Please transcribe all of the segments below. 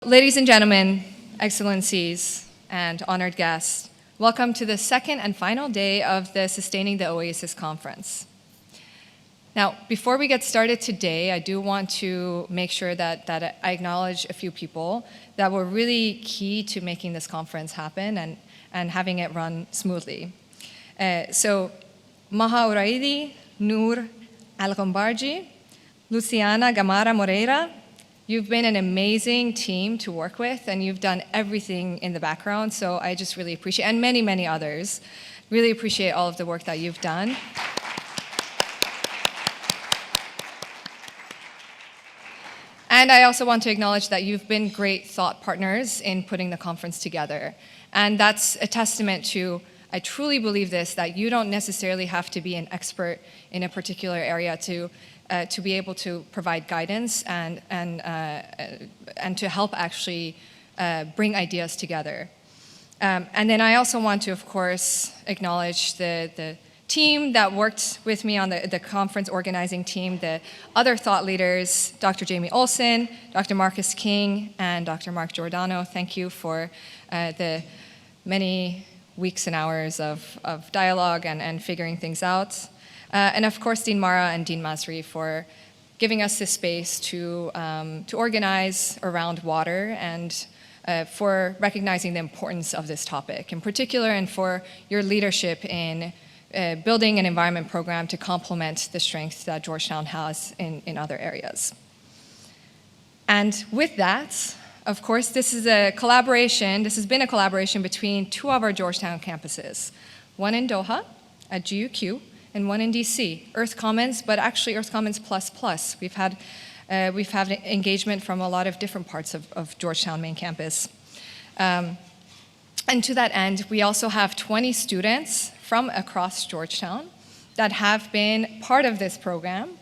Ladies and gentlemen, excellencies, and honored guests, welcome to the second and final day of the Sustaining the Oasis conference. Now, before we get started today, I do want to make sure that I acknowledge a few people that were really key to making this conference happen and having it run smoothly. So, Maha Uraidi, Noor Al-Ghambarji, Luciana Gamara Moreira. You've been an amazing team to work with, and you've done everything in the background, so I just really appreciate, and many, many others, really appreciate all of the work that you've done. And I also want to acknowledge that you've been great thought partners in putting the conference together. And that's a testament to, I truly believe this, that you don't necessarily have to be an expert in a particular area to be able to provide guidance and to help actually bring ideas together. And then I also want to, of course, acknowledge the team that worked with me on the conference organizing team, the other thought leaders, Dr. Jamie Olson, Dr. Marcus King, and Dr. Mark Giordano. Thank you for the many weeks and hours of dialogue and figuring things out. And of course, Dean Mara and Dean Masri for giving us this space to organize around water and for recognizing the importance of this topic in particular, and for your leadership in building an environment program to complement the strength that Georgetown has in other areas. And with that, of course, this is a collaboration. This has been a collaboration between two of our Georgetown campuses, one in Doha at GUQ, and one in DC, Earth Commons, but actually Earth Commons plus. We've had engagement from a lot of different parts of Georgetown main campus. And to that end, we also have 20 students from across Georgetown that have been part of this program.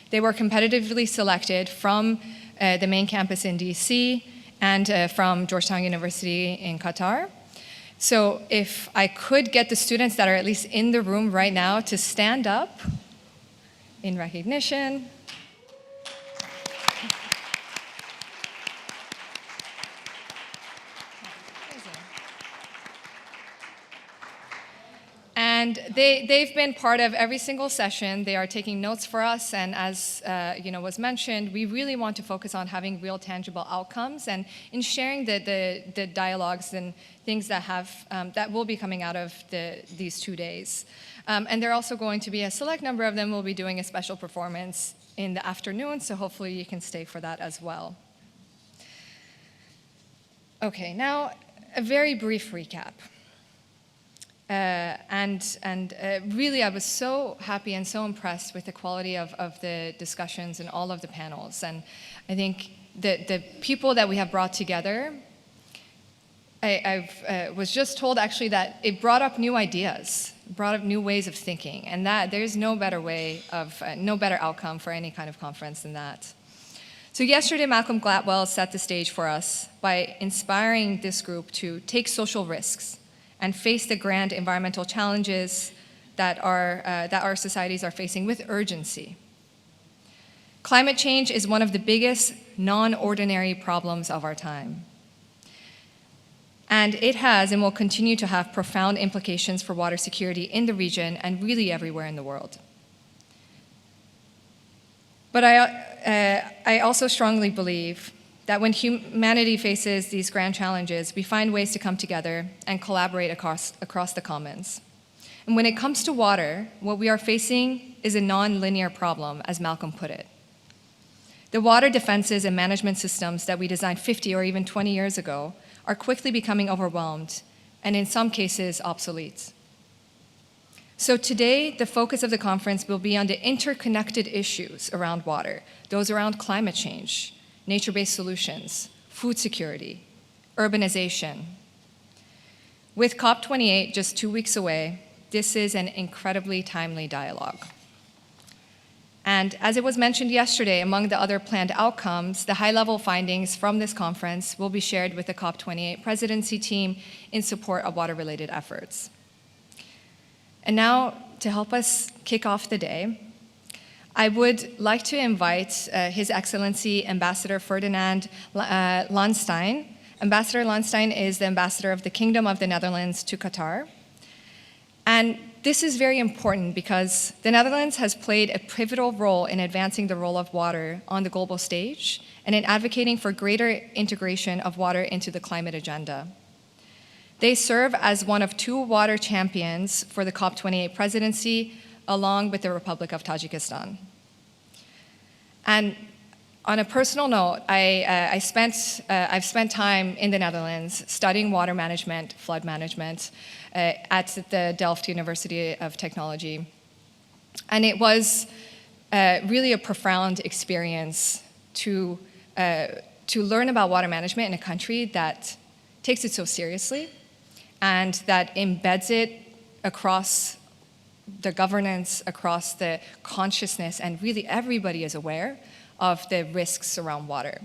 They were competitively selected from the main campus in DC and from Georgetown University in Qatar. So if I could get the students that are at least in the room right now to stand up in recognition. And they've been part of every single session. They are taking notes for us, and as was mentioned, we really want to focus on having real tangible outcomes and in sharing the dialogues and things that will be coming out of these 2 days. And there are also going to be a select number of them will be doing a special performance in the afternoon, so hopefully you can stay for that as well. Okay, now a very brief recap. Really, I was so happy and so impressed with the quality of the discussions and all of the panels. And I think the people that we have brought together, I was just told actually that it brought up new ideas, brought up new ways of thinking, and that there's no better outcome for any kind of conference than that. So yesterday, Malcolm Gladwell set the stage for us by inspiring this group to take social risks and face the grand environmental challenges that our societies are facing with urgency. Climate change is one of the biggest non-ordinary problems of our time. And it has and will continue to have profound implications for water security in the region and really everywhere in the world. But I also strongly believe that when humanity faces these grand challenges, we find ways to come together and collaborate across the commons. And when it comes to water, what we are facing is a non-linear problem, as Malcolm put it. The water defenses and management systems that we designed 50 or even 20 years ago are quickly becoming overwhelmed and in some cases obsolete. So today, the focus of the conference will be on the interconnected issues around water, those around climate change, nature-based solutions, food security, urbanization. With COP28 just 2 weeks away, this is an incredibly timely dialogue. And as it was mentioned yesterday, among the other planned outcomes, the high-level findings from this conference will be shared with the COP28 presidency team in support of water-related efforts. And now, to help us kick off the day, I would like to invite His Excellency Ambassador Ferdinand Lahnstein. Ambassador Lahnstein is the ambassador of the Kingdom of the Netherlands to Qatar. And this is very important because the Netherlands has played a pivotal role in advancing the role of water on the global stage and in advocating for greater integration of water into the climate agenda. They serve as one of 2 water champions for the COP28 presidency, along with the Republic of Tajikistan. And on a personal note, I've spent time in the Netherlands studying water management, flood management, at the Delft University of Technology. And it was really a profound experience to learn about water management in a country that takes it so seriously and that embeds it across the governance, across the consciousness, and really everybody is aware of the risks around water.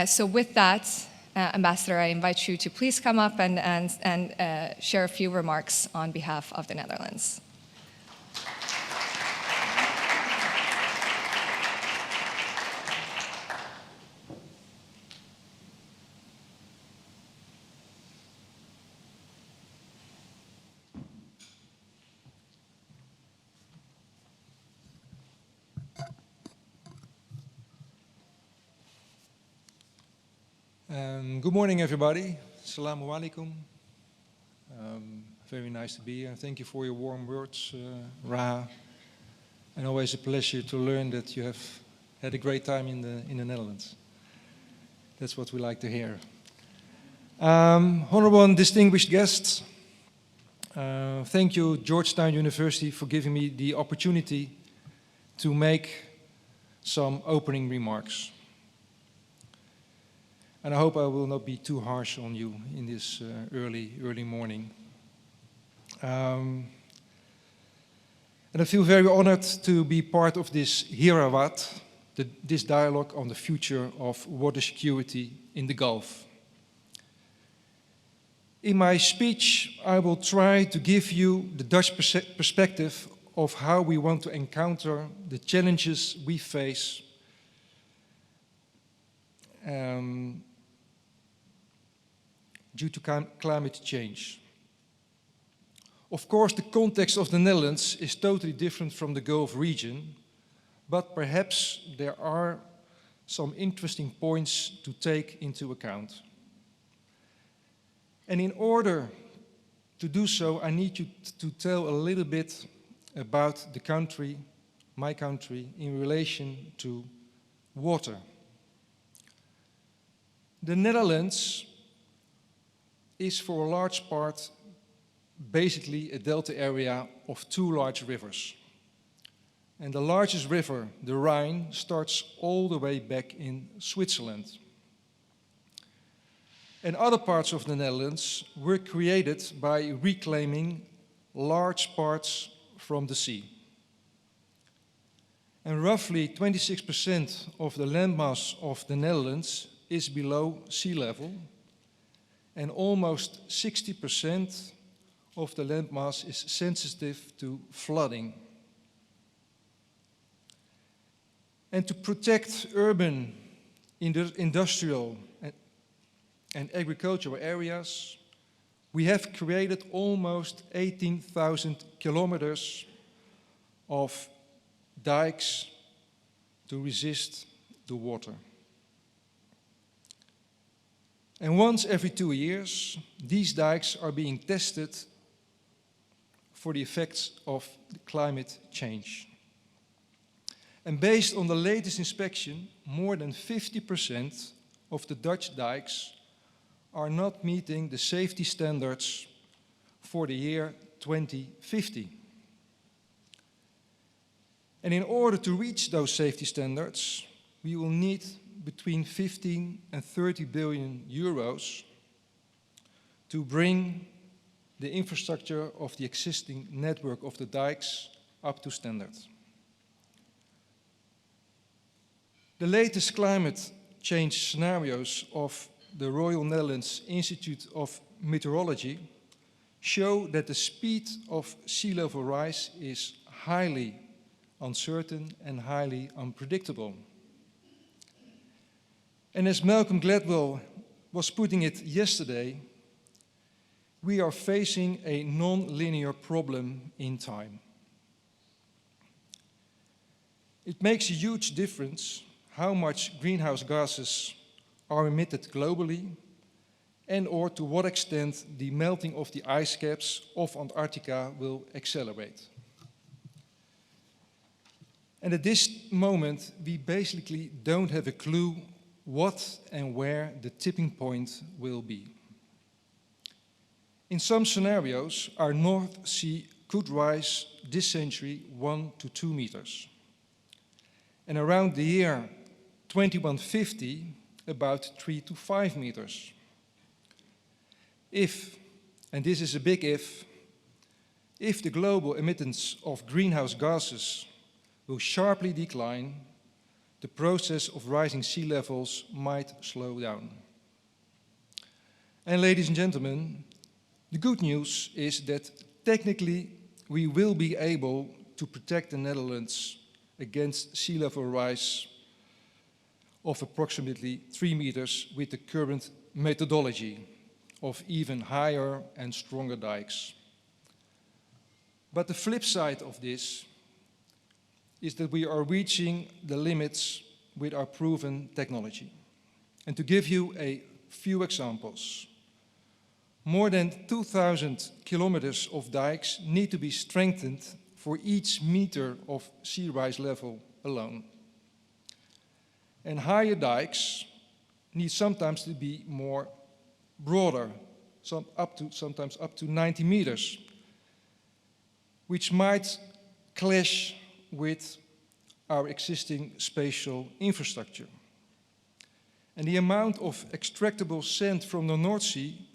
So with that, Ambassador, I invite you to please come up and share a few remarks on behalf of the Netherlands. Good morning, everybody. Assalamu alaikum. Very nice to be here. Thank you for your warm words, Raha. And always a pleasure to learn that you have had a great time in the Netherlands. That's what we like to hear. Honorable and distinguished guests, thank you, Georgetown University, for giving me the opportunity to make some opening remarks. And I hope I will not be too harsh on you in this early morning. And I feel very honored to be part of this Hiwaraat, this dialogue on the future of water security in the Gulf. In my speech, I will try to give you the Dutch perspective of how we want to encounter the challenges we face due to climate change. Of course, the context of the Netherlands is totally different from the Gulf region, but perhaps there are some interesting points to take into account. And in order to do so, I need you to tell a little bit about the country, my country, in relation to water. The Netherlands is for a large part basically a delta area of 2 large rivers. And the largest river, the Rhine, starts all the way back in Switzerland. And other parts of the Netherlands were created by reclaiming large parts from the sea. And roughly 26% of the landmass of the Netherlands is below sea level, and almost 60% of the landmass is sensitive to flooding. And to protect urban, industrial and agricultural areas, we have created almost 18,000 kilometers of dikes to resist the water. And once every 2 years, these dikes are being tested for the effects of climate change. And based on the latest inspection, more than 50% of the Dutch dikes are not meeting the safety standards for the year 2050. And in order to reach those safety standards, we will need between 15 and 30 billion euros to bring the infrastructure of the existing network of the dikes up to standard. The latest climate change scenarios of the Royal Netherlands Institute of Meteorology show that the speed of sea level rise is highly uncertain and highly unpredictable. And as Malcolm Gladwell was putting it yesterday, we are facing a non-linear problem in time. It makes a huge difference how much greenhouse gases are emitted globally and/or to what extent the melting of the ice caps of Antarctica will accelerate. And at this moment, we basically don't have a clue what and where the tipping point will be. In some scenarios, our North Sea could rise this century 1 to 2 meters. And around the year 2150, about 3 to 5 meters. If, and this is a big if the global emittance of greenhouse gases will sharply decline, the process of rising sea levels might slow down. And ladies and gentlemen, the good news is that technically we will be able to protect the Netherlands against sea level rise of approximately 3 meters with the current methodology of even higher and stronger dikes. But the flip side of this is that we are reaching the limits with our proven technology. And to give you a few examples, more than 2,000 kilometers of dikes need to be strengthened for each meter of sea rise level alone. And higher dikes need sometimes to be more broader, sometimes up to 90 meters, which might clash with our existing spatial infrastructure. And the amount of extractable sand from the North Sea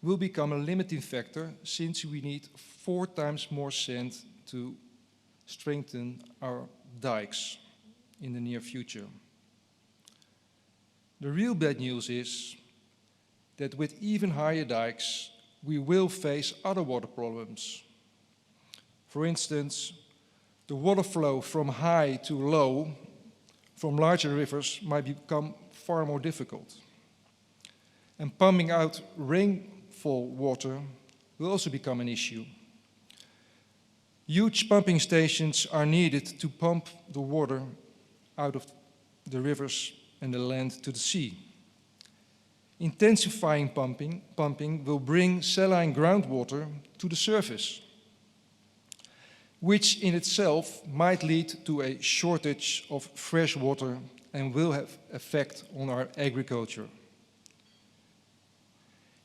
will become a limiting factor, since we need 4 times more sand to strengthen our dikes in the near future. The real bad news is that with even higher dikes, we will face other water problems. For instance, the water flow from high to low from larger rivers might become far more difficult. And pumping out rainfall water will also become an issue. Huge pumping stations are needed to pump the water out of the rivers and the land to the sea. Intensifying pumping will bring saline groundwater to the surface, which in itself might lead to a shortage of fresh water and will have effect on our agriculture.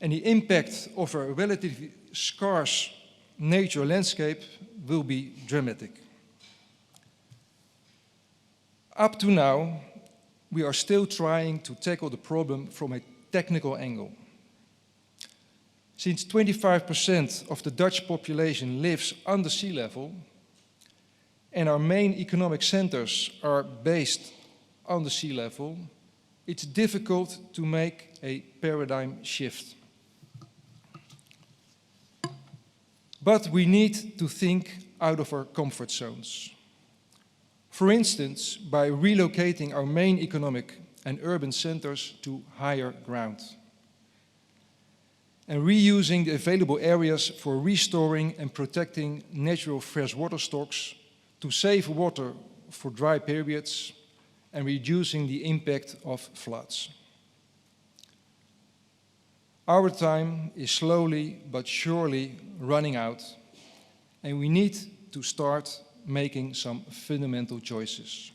And the impact of a relatively scarce nature landscape will be dramatic. Up to now, we are still trying to tackle the problem from a technical angle. Since 25% of the Dutch population lives under sea level, and our main economic centers are based on the sea level, it's difficult to make a paradigm shift. But we need to think out of our comfort zones. For instance, by relocating our main economic and urban centers to higher ground, and reusing the available areas for restoring and protecting natural freshwater stocks to save water for dry periods and reducing the impact of floods. Our time is slowly but surely running out, and we need to start making some fundamental choices.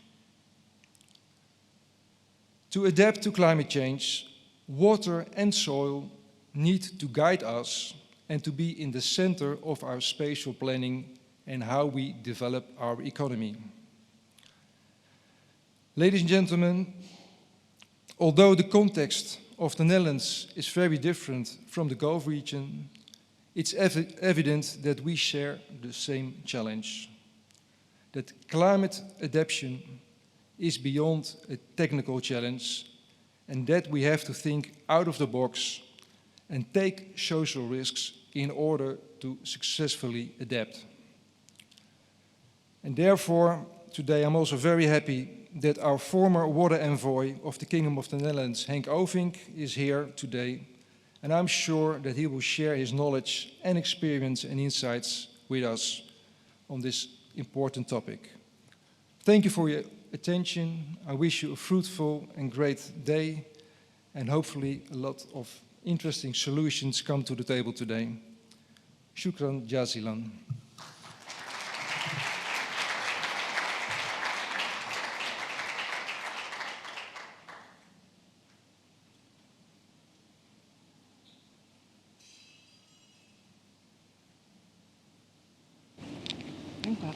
To adapt to climate change, water and soil need to guide us and to be in the center of our spatial planning and how we develop our economy. Ladies and gentlemen, although the context of the Netherlands is very different from the Gulf region, it's evident that we share the same challenge, that climate adaptation is beyond a technical challenge, and that we have to think out of the box and take social risks in order to successfully adapt. And therefore, today I'm also very happy that our former water envoy of the Kingdom of the Netherlands, Henk Ovink, is here today. And I'm sure that he will share his knowledge and experience and insights with us on this important topic. Thank you for your attention. I wish you a fruitful and great day, and hopefully a lot of interesting solutions come to the table today. Shukran jazilan.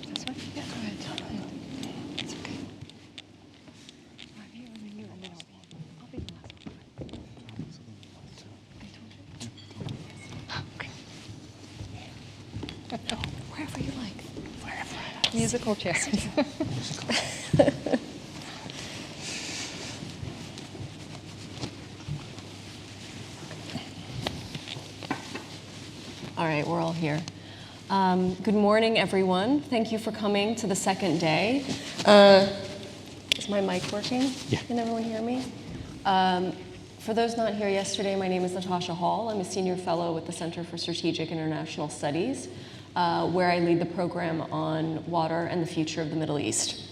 This way? Yeah, go ahead. It's okay. I'll be the last one. I told you. Okay. Wherever you like. Wherever I like. Musical chairs. All right, we're all here. Good morning, everyone. Thank you for coming to the second day. Is my mic working? Yeah. Can everyone hear me? For those not here yesterday, my name is Natasha Hall. I'm a senior fellow with the Center for Strategic International Studies, where I lead the program on water and the future of the Middle East.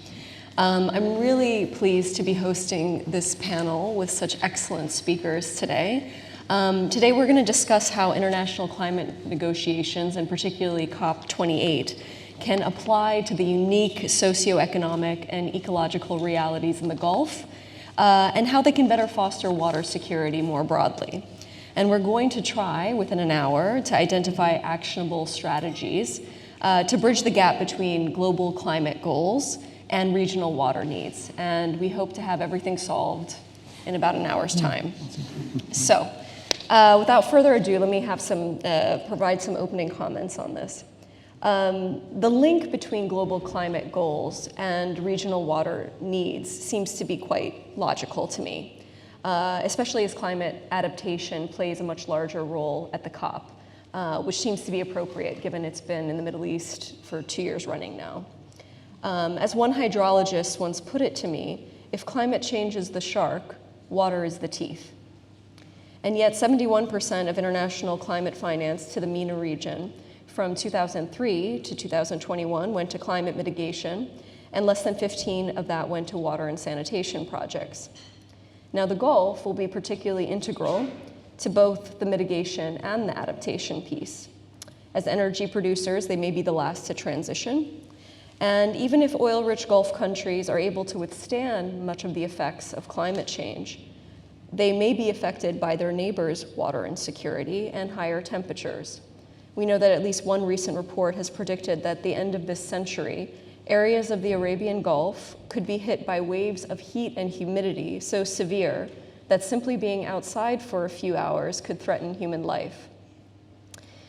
I'm really pleased to be hosting this panel with such excellent speakers today. Today we're going to discuss how international climate negotiations, and particularly COP28, can apply to the unique socioeconomic and ecological realities in the Gulf, and how they can better foster water security more broadly. And we're going to try, within an hour, to identify actionable strategies to bridge the gap between global climate goals and regional water needs. And we hope to have everything solved in about an hour's time. So, without further ado, let me have provide some opening comments on this. The link between global climate goals and regional water needs seems to be quite logical to me, especially as climate adaptation plays a much larger role at the COP, which seems to be appropriate given it's been in the Middle East for 2 years running now. As one hydrologist once put it to me, if climate change is the shark, water is the teeth. And yet 71% of international climate finance to the MENA region from 2003 to 2021 went to climate mitigation, and less than 15 of that went to water and sanitation projects. Now the Gulf will be particularly integral to both the mitigation and the adaptation piece. As energy producers, they may be the last to transition. And even if oil-rich Gulf countries are able to withstand much of the effects of climate change, they may be affected by their neighbors' water insecurity and higher temperatures. We know that at least one recent report has predicted that at the end of this century, areas of the Arabian Gulf could be hit by waves of heat and humidity so severe that simply being outside for a few hours could threaten human life.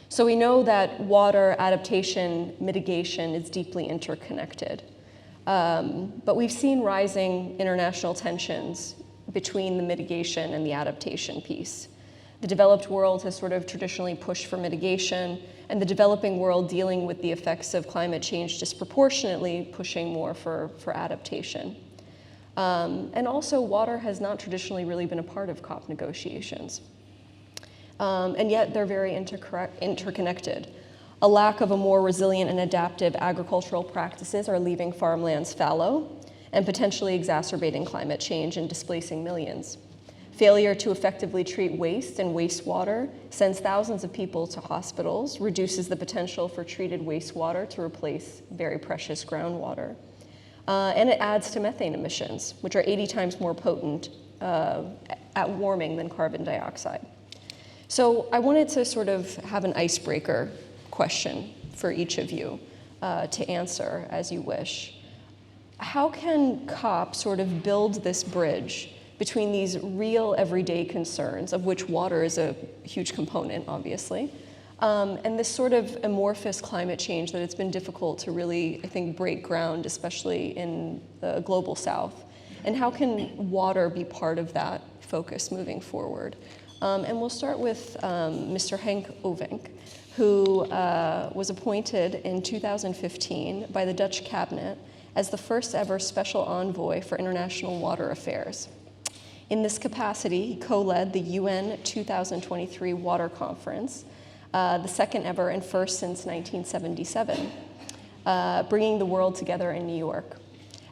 So we know that water adaptation mitigation is deeply interconnected. But we've seen rising international tensions between the mitigation and the adaptation piece. The developed world has sort of traditionally pushed for mitigation, and the developing world dealing with the effects of climate change disproportionately pushing more for adaptation. And also, water has not traditionally really been a part of COP negotiations. And yet they're very interconnected. A lack of a more resilient and adaptive agricultural practices are leaving farmlands fallow and potentially exacerbating climate change and displacing millions. Failure to effectively treat waste and wastewater sends thousands of people to hospitals, reduces the potential for treated wastewater to replace very precious groundwater. And it adds to methane emissions, which are 80 times more potent at warming than carbon dioxide. So I wanted to sort of have an icebreaker question for each of you to answer as you wish. How can COP sort of build this bridge between these real everyday concerns, of which water is a huge component, obviously, and this sort of amorphous climate change that it's been difficult to really, I think, break ground, especially in the global south? And how can water be part of that focus moving forward? And we'll start with Mr. Henk Ovink, who was appointed in 2015 by the Dutch cabinet as the first ever special envoy for international water affairs. In this capacity, he co-led the UN 2023 Water Conference, the second ever and first since 1977, bringing the world together in New York.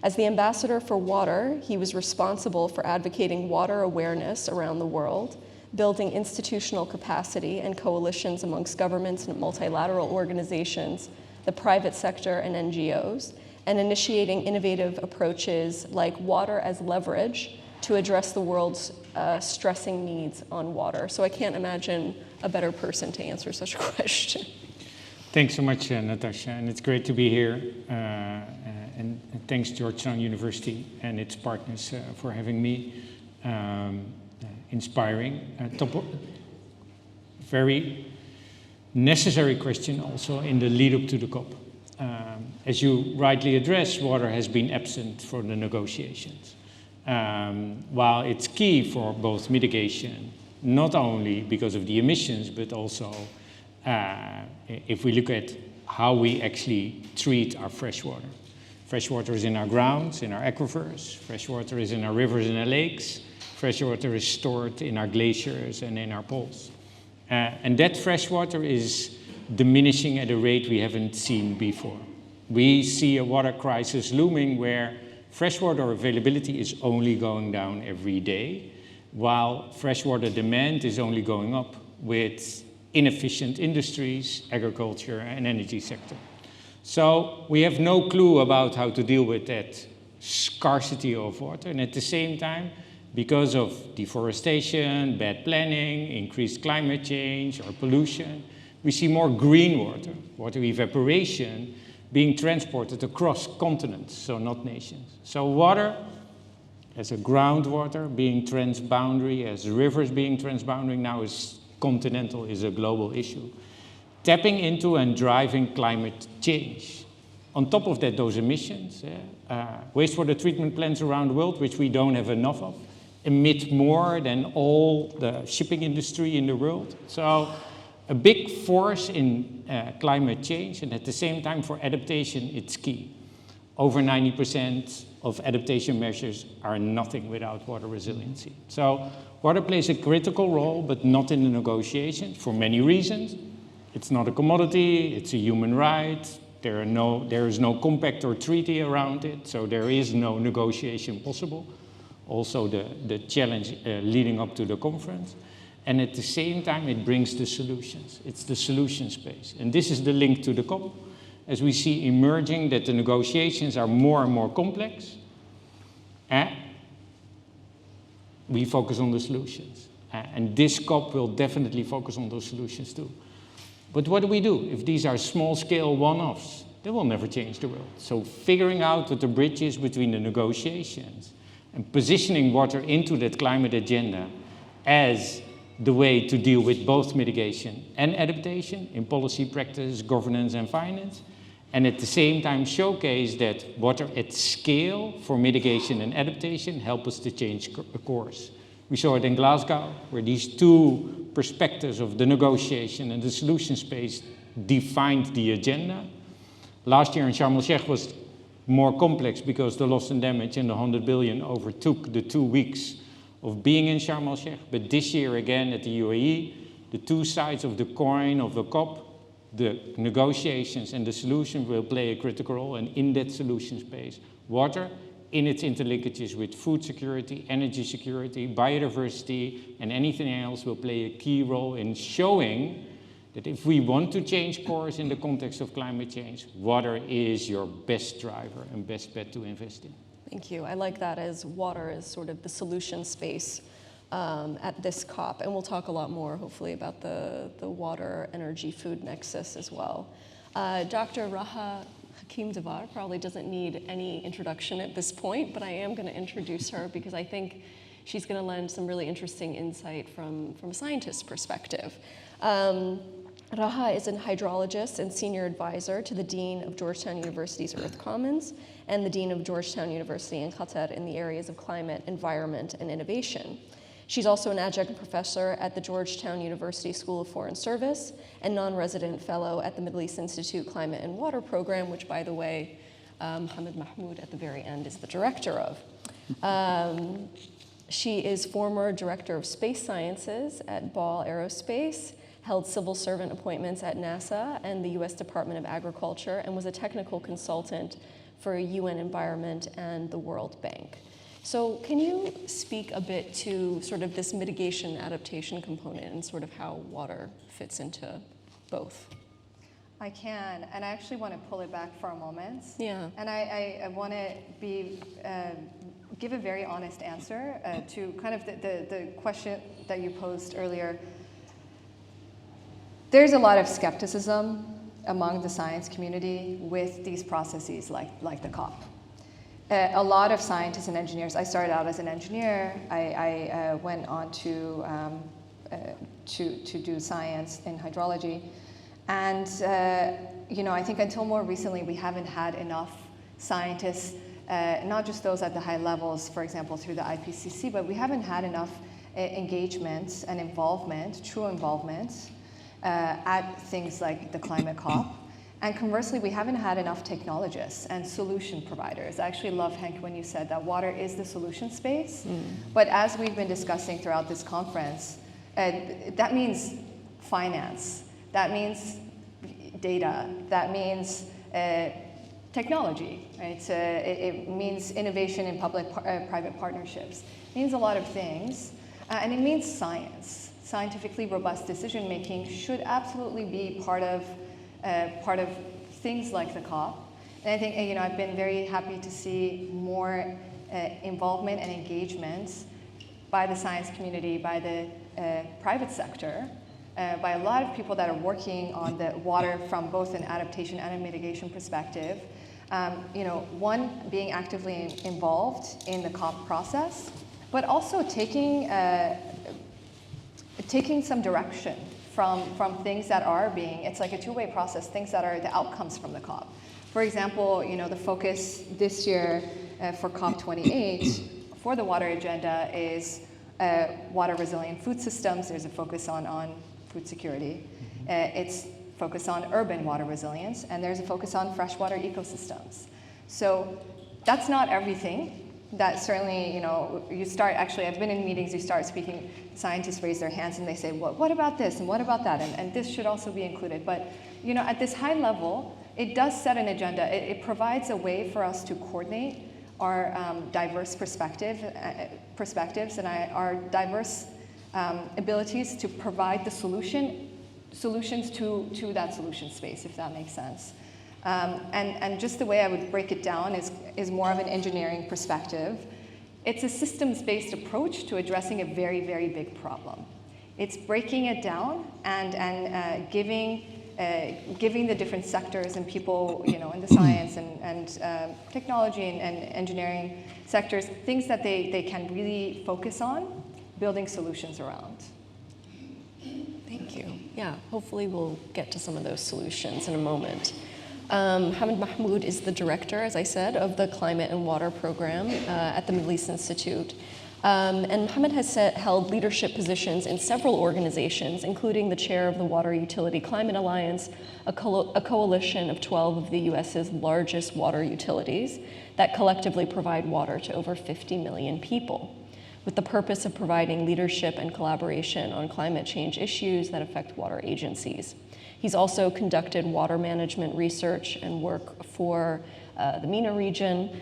As the ambassador for water, he was responsible for advocating water awareness around the world, building institutional capacity and coalitions amongst governments and multilateral organizations, the private sector and NGOs, and initiating innovative approaches like water as leverage to address the world's stressing needs on water. So I can't imagine a better person to answer such a question. Thanks so much, Natasha, and it's great to be here. And thanks Georgetown University and its partners for having me. Inspiring. Very necessary question also in the lead up to the COP. As you rightly address, water has been absent from the negotiations. While it's key for both mitigation, not only because of the emissions, but also if we look at how we actually treat our fresh water. Fresh water is in our grounds, in our aquifers. Fresh water is in our rivers and our lakes. Fresh water is stored in our glaciers and in our pools. And that fresh water is diminishing at a rate we haven't seen before. We see a water crisis looming where freshwater availability is only going down every day, while freshwater demand is only going up with inefficient industries, agriculture, and energy sector. So we have no clue about how to deal with that scarcity of water, and at the same time, because of deforestation, bad planning, increased climate change, or pollution, we see more green water, water evaporation, being transported across continents, so not nations. So water, as a groundwater being transboundary, as rivers being transboundary, now is continental, is a global issue. Tapping into and driving climate change. On top of that, those emissions, wastewater treatment plants around the world, which we don't have enough of, emit more than all the shipping industry in the world. So a big force in climate change, and at the same time for adaptation, it's key. Over 90% of adaptation measures are nothing without water resiliency. So water plays a critical role, but not in the negotiations for many reasons. It's not a commodity, it's a human right. There is no compact or treaty around it, so there is no negotiation possible. Also the challenge leading up to the conference. And at the same time, it brings the solutions. It's the solution space. And this is the link to the COP. As we see emerging that the negotiations are more and more complex, we focus on the solutions. And this COP will definitely focus on those solutions too. But what do we do if these are small-scale one-offs? They will never change the world. So figuring out what the bridge is between the negotiations and positioning water into that climate agenda as the way to deal with both mitigation and adaptation in policy, practice, governance, and finance, and at the same time showcase that water at scale for mitigation and adaptation help us to change a course. We saw it in Glasgow, where these two perspectives of the negotiation and the solution space defined the agenda. Last year in Sharm el-Sheikh was more complex because the loss and damage and the 100 billion overtook the 2 weeks of being in Sharm el-Sheikh. But this year again at the UAE, the two sides of the coin of the COP, the negotiations and the solution will play a critical role, and in that solution space, water in its interlinkages with food security, energy security, biodiversity, and anything else will play a key role in showing that if we want to change course in the context of climate change, water is your best driver and best bet to invest in. Thank you. I like that as water is sort of the solution space at this COP. And we'll talk a lot more, hopefully, about the water, energy, food nexus as well. Dr. Raha Hakimdavar probably doesn't need any introduction at this point, but I am going to introduce her because I think she's going to lend some really interesting insight from a scientist's perspective. Raha is a hydrologist and senior advisor to the Dean of Georgetown University's Earth Commons and the Dean of Georgetown University in Qatar in the areas of climate, environment, and innovation. She's also an adjunct professor at the Georgetown University School of Foreign Service and non-resident fellow at the Middle East Institute Climate and Water Program, which, by the way, Mohammed Mahmoud at the very end is the director of. She is former director of space sciences at Ball Aerospace, held civil servant appointments at NASA and the US Department of Agriculture, and was a technical consultant for UN Environment and the World Bank. So can you speak a bit to sort of this mitigation adaptation component and sort of how water fits into both? I can, and I actually want to pull it back for a moment. Yeah. And I want to give a very honest answer to kind of the question that you posed earlier. There's a lot of skepticism among the science community with these processes like the COP. A lot of scientists and engineers, I started out as an engineer, I went on to do science in hydrology. And I think until more recently, we haven't had enough scientists, not just those at the high levels, for example, through the IPCC, but we haven't had enough engagement and involvement, true involvement, at things like the climate COP. And conversely, we haven't had enough technologists and solution providers. I actually love, Henk, when you said that water is the solution space. But as we've been discussing throughout this conference, that means finance, that means data, that means technology, right? It means innovation in public-private partnerships. It means a lot of things, and it means science. Scientifically robust decision-making should absolutely be part of things like the COP. And I think I've been very happy to see more involvement and engagement by the science community, by the private sector, by a lot of people that are working on the water from both an adaptation and a mitigation perspective. One, being actively involved in the COP process, but also taking some direction from things that are being, it's like a two-way process, things that are the outcomes from the COP. For example, the focus this year for COP28 for the water agenda is water resilient food systems. There's a focus on food security. It's focused on urban water resilience, and there's a focus on freshwater ecosystems. So that's not everything. That certainly, you start, actually, I've been in meetings, you start speaking, scientists raise their hands and they say, well, what about this and what about that? And this should also be included. But, at this high level, it does set an agenda. It provides a way for us to coordinate our diverse perspectives and our diverse abilities to provide the solutions to that solution space, if that makes sense. And just the way I would break it down is more of an engineering perspective. It's a systems-based approach to addressing a very, very big problem. It's breaking it down and giving the different sectors and people, in the science and technology and engineering sectors, things that they can really focus on, building solutions around. Thank you. Yeah, hopefully we'll get to some of those solutions in a moment. Mohammed Mahmoud is the director, as I said, of the Climate and Water Program at the Middle East Institute. And Mohammed has held leadership positions in several organizations, including the chair of the Water Utility Climate Alliance, a coalition of 12 of the US's largest water utilities that collectively provide water to over 50 million people, with the purpose of providing leadership and collaboration on climate change issues that affect water agencies. He's also conducted water management research and work for the MENA region,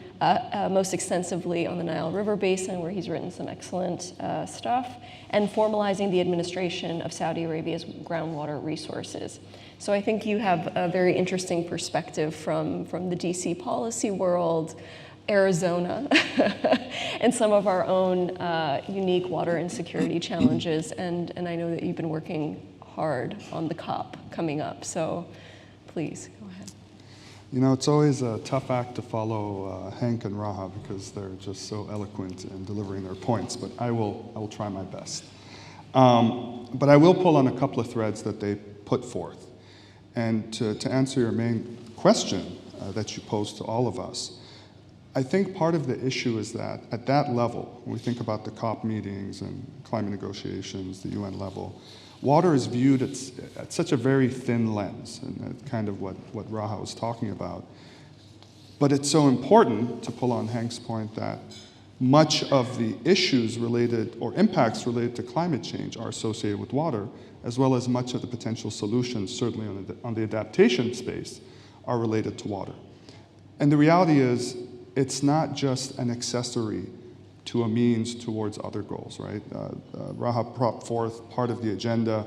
most extensively on the Nile River Basin, where he's written some excellent stuff, and formalizing the administration of Saudi Arabia's groundwater resources. So I think you have a very interesting perspective from the DC policy world, Arizona, and some of our own unique water insecurity challenges. And I know that you've been working hard on the COP coming up, so please go ahead. It's always a tough act to follow Henk and Raha because they're just so eloquent in delivering their points, but I will try my best. But I will pull on a couple of threads that they put forth. And to answer your main question that you posed to all of us, I think part of the issue is that at that level, when we think about the COP meetings and climate negotiations, the UN level, water is viewed at such a very thin lens, and that's kind of what Raha was talking about. But it's so important, to pull on Henk's point, that much of the issues related or impacts related to climate change are associated with water, as well as much of the potential solutions, certainly on the adaptation space, are related to water. And the reality is, it's not just an accessory to a means towards other goals, right? Raha brought forth part of the agenda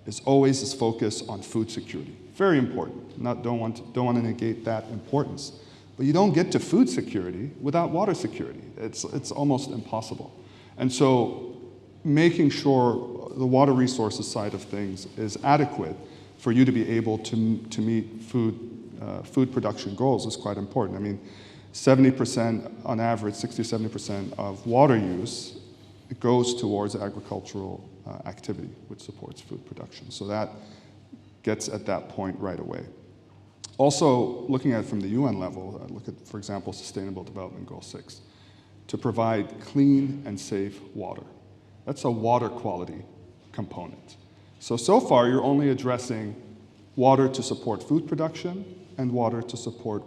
is always this focus on food security. Very important. Don't want to negate that importance. But you don't get to food security without water security. It's almost impossible. And so making sure the water resources side of things is adequate for you to be able to meet food production goals is quite important. I mean, 70% on average, 60-70% of water use goes towards agricultural activity, which supports food production. So that gets at that point right away. Also, looking at it from the UN level, look at, for example, Sustainable Development Goal 6, to provide clean and safe water. That's a water quality component. So far, you're only addressing water to support food production and water to support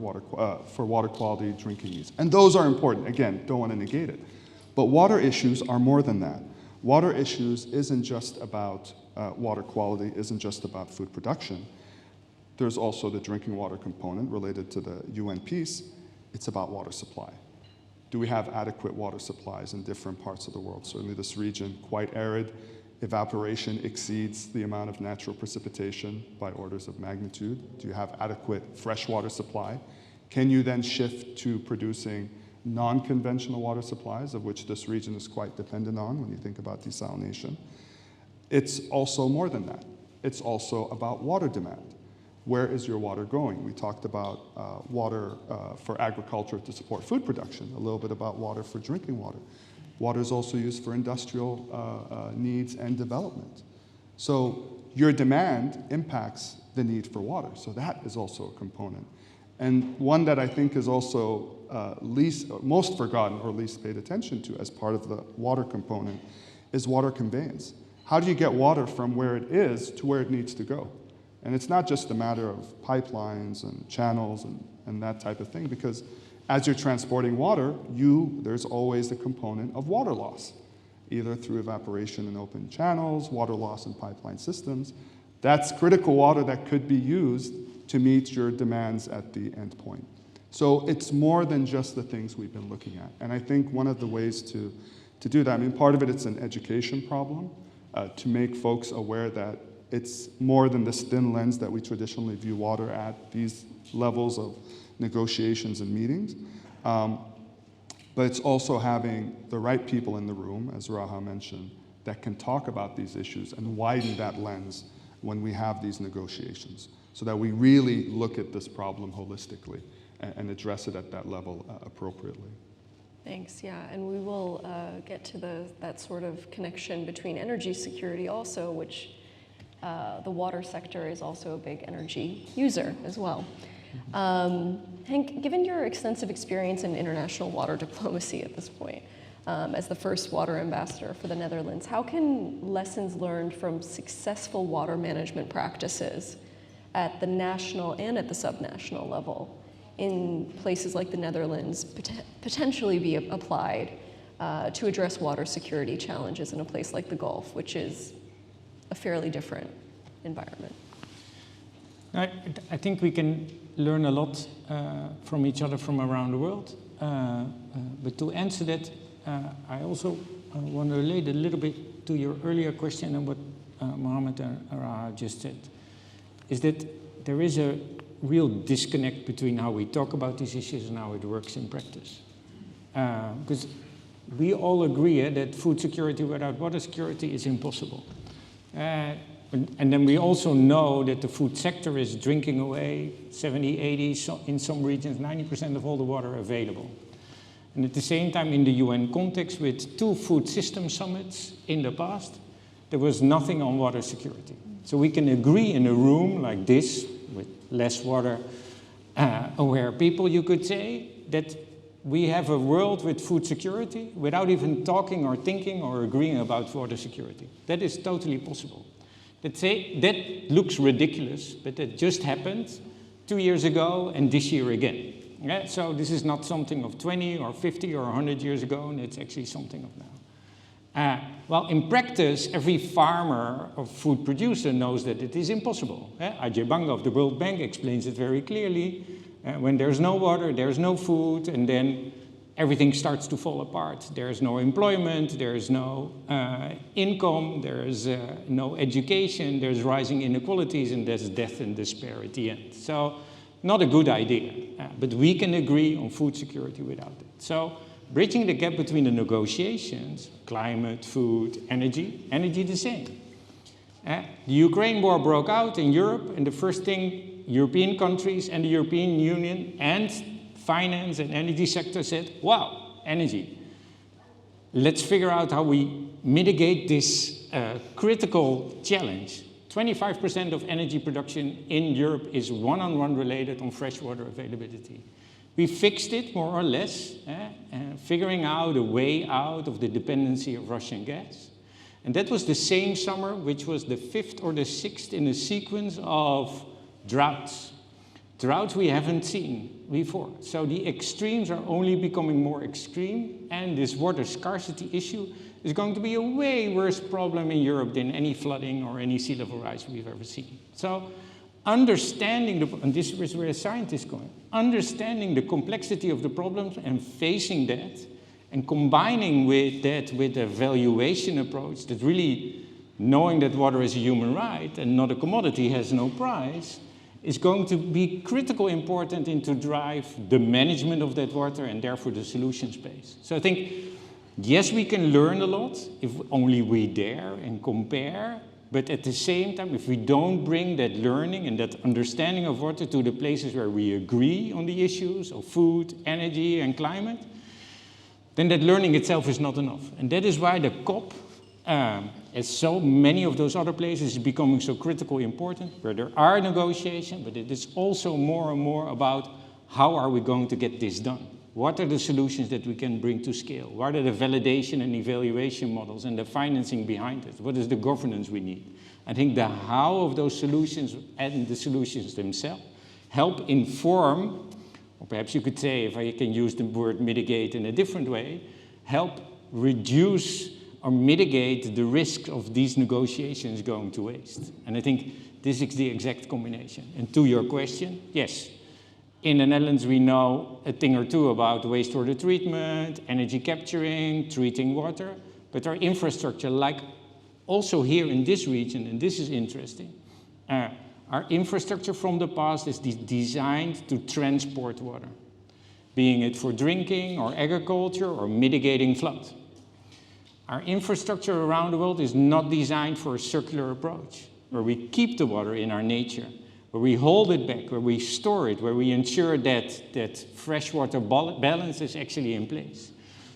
for water quality drinking needs. And those are important. Again, don't want to negate it. But water issues are more than that. Water issues isn't just about water quality, isn't just about food production. There's also the drinking water component related to the UN piece. It's about water supply. Do we have adequate water supplies in different parts of the world? Certainly this region, quite arid. Evaporation exceeds the amount of natural precipitation by orders of magnitude. Do you have adequate freshwater supply? Can you then shift to producing non-conventional water supplies, of which this region is quite dependent on when you think about desalination? It's also more than that. It's also about water demand. Where is your water going? We talked about water for agriculture to support food production, a little bit about water for drinking water. Water is also used for industrial needs and development. So your demand impacts the need for water. So that is also a component. And one that I think is also most forgotten or least paid attention to as part of the water component is water conveyance. How do you get water from where it is to where it needs to go? And it's not just a matter of pipelines and channels and that type of thing, because as you're transporting water, there's always a component of water loss, either through evaporation in open channels, water loss in pipeline systems. That's critical water that could be used to meet your demands at the end point. So it's more than just the things we've been looking at. And I think one of the ways to do that, I mean, part of it's an education problem, to make folks aware that it's more than this thin lens that we traditionally view water at, these levels of negotiations and meetings. But it's also having the right people in the room, as Raha mentioned, that can talk about these issues and widen that lens when we have these negotiations, so that we really look at this problem holistically and address it at that level appropriately. Thanks, yeah, and we will get to that sort of connection between energy security also, which the water sector is also a big energy user as well. Henk, given your extensive experience in international water diplomacy at this point, as the first water ambassador for the Netherlands, how can lessons learned from successful water management practices at the national and at the subnational level in places like the Netherlands potentially be applied to address water security challenges in a place like the Gulf, which is a fairly different environment? I think we can learn a lot from each other from around the world. But to answer that, I also want to relate a little bit to your earlier question and what Mohammed and Raha just said, is that there is a real disconnect between how we talk about these issues and how it works in practice. Because we all agree that food security without water security is impossible. And then we also know that the food sector is drinking away 70, 80, in some regions, 90% of all the water available. And at the same time, in the UN context, with 2 food system summits in the past, there was nothing on water security. So we can agree in a room like this, with less water aware people, you could say, that we have a world with food security without even talking or thinking or agreeing about water security. That is totally possible. That looks ridiculous, but that just happened 2 years ago and this year again. Yeah? So this is not something of 20 or 50 or 100 years ago, and it's actually something of now. Well, in practice, every farmer or food producer knows that it is impossible. Ajay Banga of the World Bank explains it very clearly. When there's no water, there's no food, and then everything starts to fall apart. There's no employment, there's no income, there's no education, there's rising inequalities, and there's death and despair at the end. So, not a good idea, but we can agree on food security without it. So, bridging the gap between the negotiations, climate, food, energy the same. The Ukraine war broke out in Europe, and the first thing European countries and the European Union and finance and energy sector said, wow, energy. Let's figure out how we mitigate this critical challenge. 25% of energy production in Europe is one-on-one related on freshwater availability. We fixed it more or less, figuring out a way out of the dependency of Russian gas. And that was the same summer, which was the 5th or the 6th in a sequence of droughts. Droughts we haven't seen before. So the extremes are only becoming more extreme, and this water scarcity issue is going to be a way worse problem in Europe than any flooding or any sea level rise we've ever seen. So understanding, and this is where scientists go, understanding the complexity of the problems and facing that, and combining with that with a valuation approach that really knowing that water is a human right and not a commodity, has no price, is going to be critical important in to drive the management of that water and therefore the solution space. So I think, yes, we can learn a lot if only we dare and compare, but at the same time, if we don't bring that learning and that understanding of water to the places where we agree on the issues of food, energy, and climate, then that learning itself is not enough. And that is why the COP, as so many of those other places, is becoming so critically important, where there are negotiations, but it is also more and more about how are we going to get this done? What are the solutions that we can bring to scale? What are the validation and evaluation models and the financing behind it? What is the governance we need? I think the how of those solutions and the solutions themselves help inform, or perhaps you could say, if I can use the word mitigate in a different way, help reduce or mitigate the risk of these negotiations going to waste. And I think this is the exact combination. And to your question, yes, in the Netherlands we know a thing or two about wastewater treatment, energy capturing, treating water, but our infrastructure, like also here in this region, and this is interesting, our infrastructure from the past is designed to transport water, being it for drinking or agriculture or mitigating flood. Our infrastructure around the world is not designed for a circular approach, where we keep the water in our nature, where we hold it back, where we store it, where we ensure that freshwater balance is actually in place.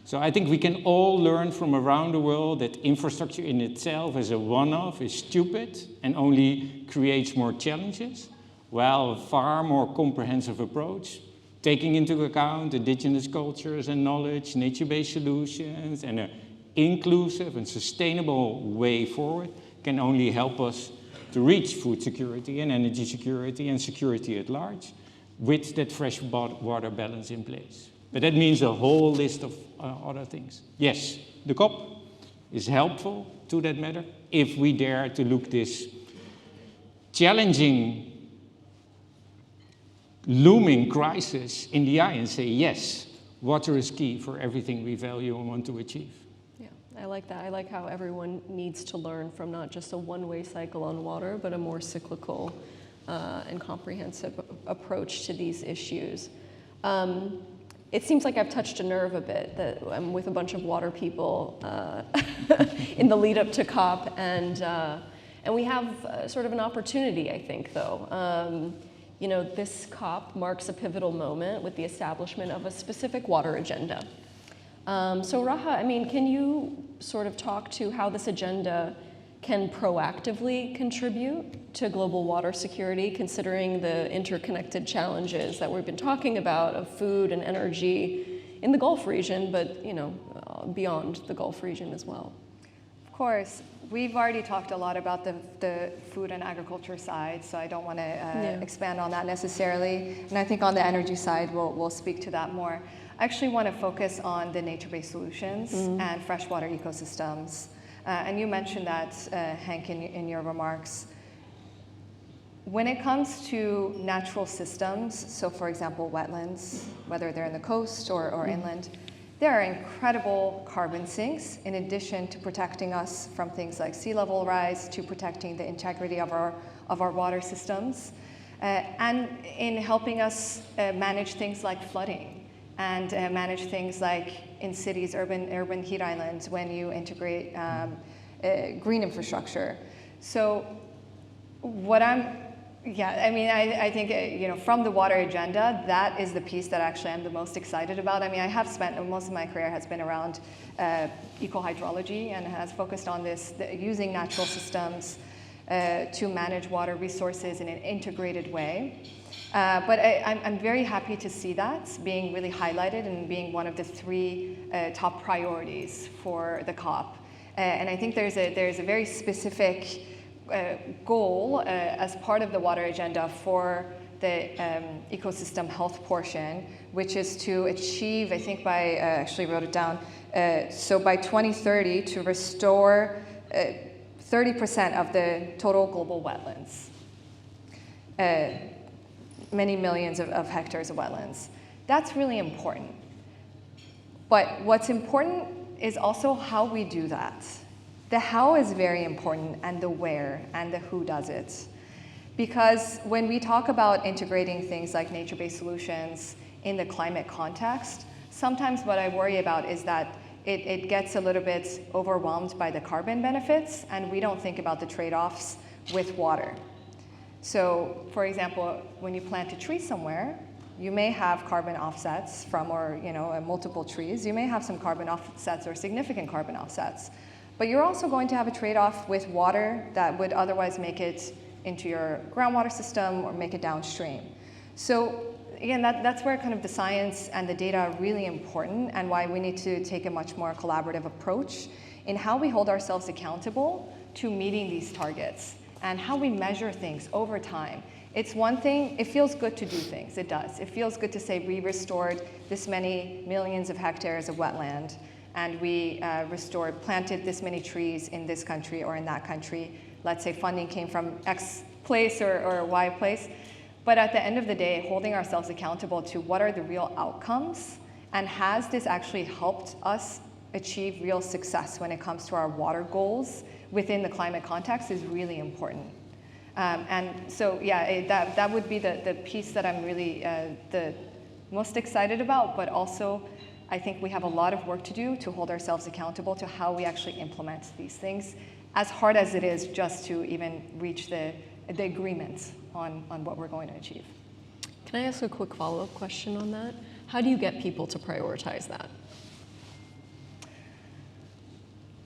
So I think we can all learn from around the world that infrastructure in itself as a one-off is stupid and only creates more challenges, while a far more comprehensive approach, taking into account indigenous cultures and knowledge, nature-based solutions, and an inclusive and sustainable way forward can only help us to reach food security and energy security and security at large with that fresh water balance in place. But that means a whole list of other things. Yes, the COP is helpful to that matter if we dare to look this challenging, looming crisis in the eye and say, yes, water is key for everything we value and want to achieve. I like that. I like how everyone needs to learn from not just a one-way cycle on water, but a more cyclical and comprehensive approach to these issues. It seems like I've touched a nerve a bit, that I'm with a bunch of water people in the lead up to COP, and we have sort of an opportunity, I think, though. You know, this COP marks a pivotal moment with the establishment of a specific water agenda. So Raha, I mean, can you sort of talk to how this agenda can proactively contribute to global water security, considering the interconnected challenges that we've been talking about of food and energy in the Gulf region, but, you know, beyond the Gulf region as well? Of course. We've already talked a lot about the food and agriculture side, so I don't want to expand on that necessarily. And I think on the energy side, we'll speak to that more. I actually want to focus on the nature-based solutions and freshwater ecosystems. And you mentioned that, Henk, in your remarks. When it comes to natural systems, so for example, wetlands, whether they're in the coast or inland, there are incredible carbon sinks in addition to protecting us from things like sea level rise, to protecting the integrity of our water systems, and in helping us manage things like flooding and manage things like in cities, urban heat islands, when you integrate green infrastructure. So I think, from the water agenda, that is the piece that actually I'm the most excited about. I mean, I have spent, most of my career has been around eco-hydrology and has focused on this, using natural systems to manage water resources in an integrated way. But I'm very happy to see that being really highlighted and being one of the 3 top priorities for the COP. And I think there's a very specific goal as part of the water agenda for the ecosystem health portion, which is to achieve, I think I actually wrote it down, so by 2030 to restore 30% of the total global wetlands, many millions of hectares of wetlands. That's really important. But what's important is also how we do that. The how is very important, and the where, and the who does it. Because when we talk about integrating things like nature-based solutions in the climate context, sometimes what I worry about is that it gets a little bit overwhelmed by the carbon benefits, and we don't think about the trade-offs with water. So, for example, when you plant a tree somewhere, you may have carbon offsets from, multiple trees. You may have some carbon offsets or significant carbon offsets. But you're also going to have a trade-off with water that would otherwise make it into your groundwater system or make it downstream. So again, that's where kind of the science and the data are really important, and why we need to take a much more collaborative approach in how we hold ourselves accountable to meeting these targets and how we measure things over time. It's one thing, it feels good to do things, it does. It feels good to say we restored this many millions of hectares of wetland, and we planted this many trees in this country or in that country. Let's say funding came from X place or Y place. But at the end of the day, holding ourselves accountable to what are the real outcomes, and has this actually helped us achieve real success when it comes to our water goals within the climate context, is really important. And so, that would be the piece that I'm really the most excited about, but also I think we have a lot of work to do to hold ourselves accountable to how we actually implement these things, as hard as it is just to even reach the agreement on what we're going to achieve. Can I ask a quick follow-up question on that? How do you get people to prioritize that?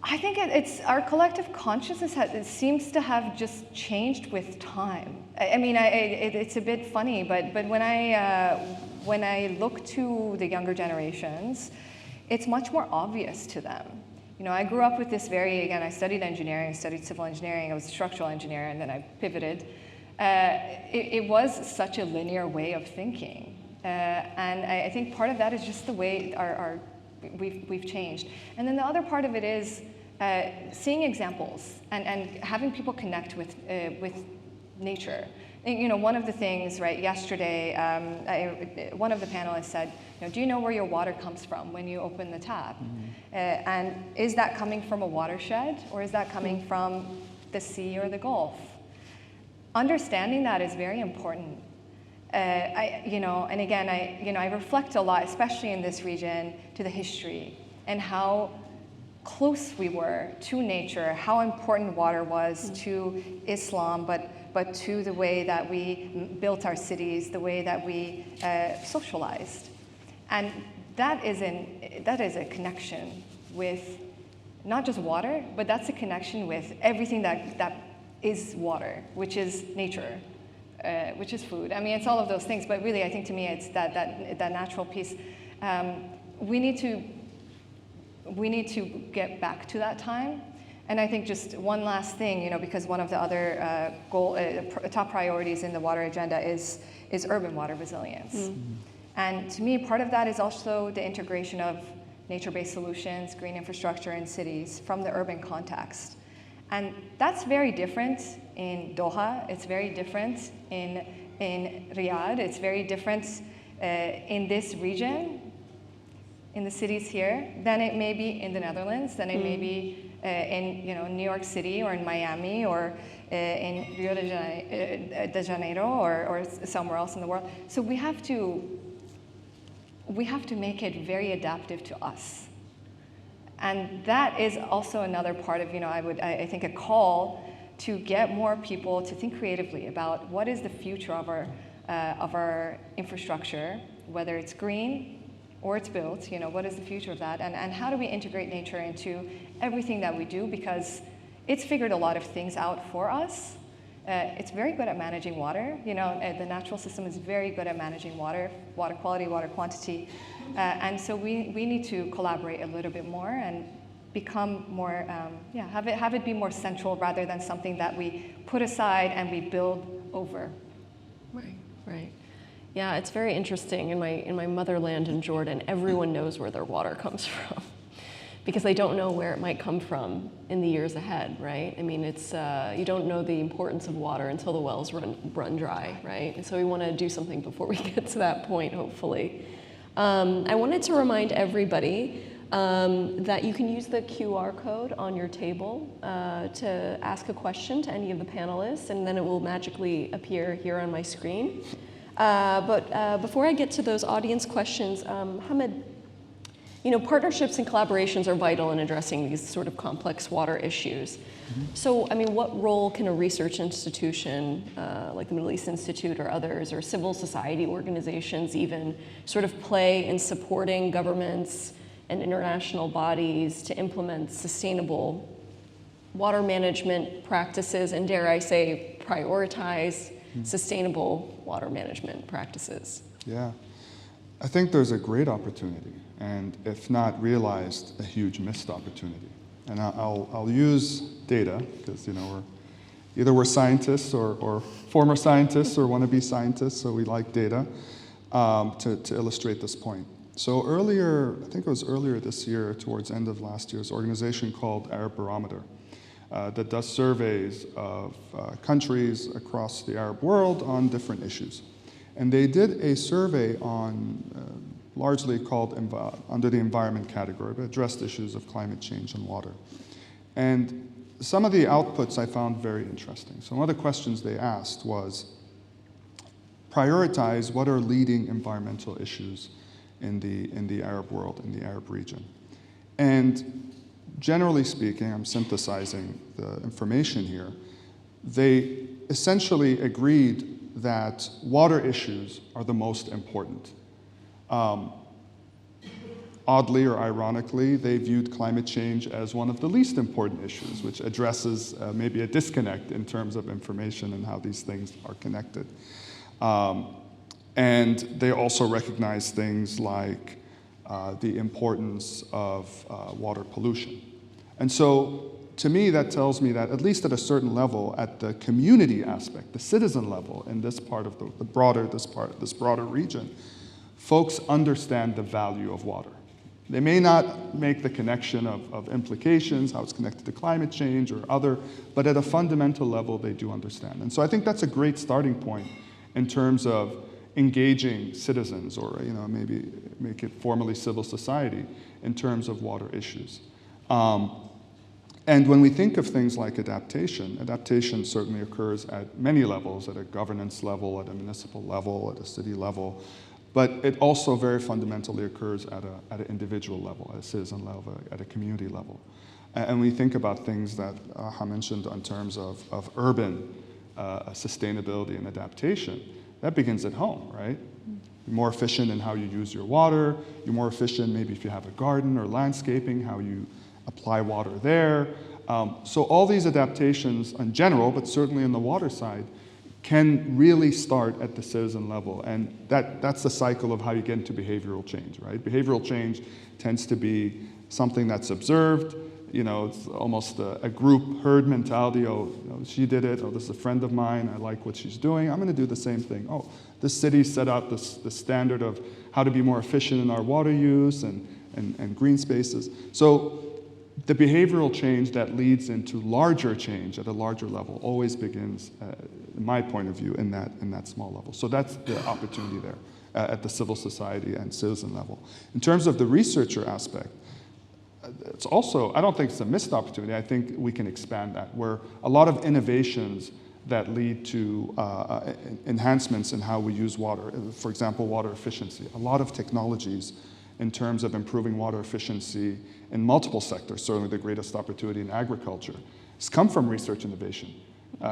I think it's our collective consciousness it seems to have just changed with time. I mean, it's a bit funny, but when I look to the younger generations, it's much more obvious to them. I grew up with this I studied engineering, I studied civil engineering, I was a structural engineer, and then I pivoted. It was such a linear way of thinking. And I think part of that is just the way we've changed. And then the other part of it is seeing examples and having people connect with nature. One of the things, yesterday, one of the panelists said, do you know where your water comes from when you open the tap? Mm-hmm. And is that coming from a watershed, or is that coming from the sea or the Gulf? Understanding that is very important. And again, I reflect a lot, especially in this region, to the history and how close we were to nature, how important water was to Islam, but to the way that we built our cities, the way that we socialized. And that is a connection with not just water, but that's a connection with everything that is water, which is nature, which is food. I mean, it's all of those things, but really, I think to me, it's that natural piece. We need to get back to that time, And I think just one last thing, because one of the other top priorities in the water agenda is urban water resilience. And to me, part of that is also the integration of nature-based solutions, green infrastructure in cities from the urban context. And that's very different in Doha, it's very different in Riyadh, it's very different in this region, in the cities here, than it may be in the Netherlands, than it may be in New York City or in Miami or in Rio de Janeiro or somewhere else in the world. So we have to make it very adaptive to us. And that is also another part of, I think a call to get more people to think creatively about what is the future of our infrastructure, whether it's green or it's built, what is the future of that? And how do we integrate nature into everything that we do? Because it's figured a lot of things out for us. It's very good at managing water. The natural system is very good at managing water quality, water quantity. And so we need to collaborate a little bit more and become more, have it be more central rather than something that we put aside and we build over. Right. Yeah, it's very interesting. In my motherland in Jordan, everyone knows where their water comes from because they don't know where it might come from in the years ahead, right? I mean, it's you don't know the importance of water until the wells run dry, right? And so we want to do something before we get to that point, hopefully. I wanted to remind everybody that you can use the QR code on your table to ask a question to any of the panelists, and then it will magically appear here on my screen. But before I get to those audience questions, Mohammed, partnerships and collaborations are vital in addressing these sort of complex water issues. So, what role can a research institution like the Middle East Institute or others, or civil society organizations even, sort of play in supporting governments and international bodies to implement sustainable water management practices and, dare I say, prioritize sustainable water management practices? Yeah, I think there's a great opportunity, and if not realized, a huge missed opportunity. And I'll use data because we're scientists or former scientists or wannabe scientists, so we like data to illustrate this point. So earlier, I think it was earlier this year, towards the end of last year, an organization called Arab Barometer that does surveys of countries across the Arab world on different issues. And they did a survey on, largely called under the environment category, but addressed issues of climate change and water. And some of the outputs I found very interesting. So one of the questions they asked was, prioritize what are leading environmental issues in the Arab world, in the Arab region. And generally speaking, I'm synthesizing the information here, they essentially agreed that water issues are the most important. Oddly or ironically, they viewed climate change as one of the least important issues, which addresses maybe a disconnect in terms of information and how these things are connected. And they also recognize things like the importance of water pollution. And so, to me, that tells me that at least at a certain level, at the community aspect, the citizen level, in this part of this broader region, folks understand the value of water. They may not make the connection of implications, how it's connected to climate change or other, but at a fundamental level, they do understand. And so I think that's a great starting point in terms of engaging citizens, or maybe make it formally civil society, in terms of water issues. And when we think of things like adaptation certainly occurs at many levels, at a governance level, at a municipal level, at a city level, but it also very fundamentally occurs at an individual level, at a citizen level, at a community level. And we think about things that Raha mentioned in terms of urban sustainability and adaptation. That begins at home, right? You're more efficient in how you use your water. You're more efficient maybe if you have a garden or landscaping, how you apply water there. So all these adaptations in general, but certainly on the water side, can really start at the citizen level. And that's the cycle of how you get into behavioral change, right? Behavioral change tends to be something that's observed. it's almost a group herd mentality. Oh, she did it. Oh, this is a friend of mine. I like what she's doing. I'm going to do the same thing. Oh, this city set out the standard of how to be more efficient in our water use and green spaces. So the behavioral change that leads into larger change at a larger level always begins, in my point of view, in that small level. So that's the opportunity there at the civil society and citizen level. In terms of the researcher aspect, it's also, I don't think it's a missed opportunity. I think we can expand that, where a lot of innovations that lead to enhancements in how we use water, for example, water efficiency. A lot of technologies in terms of improving water efficiency in multiple sectors, certainly the greatest opportunity in agriculture, has come from research innovation.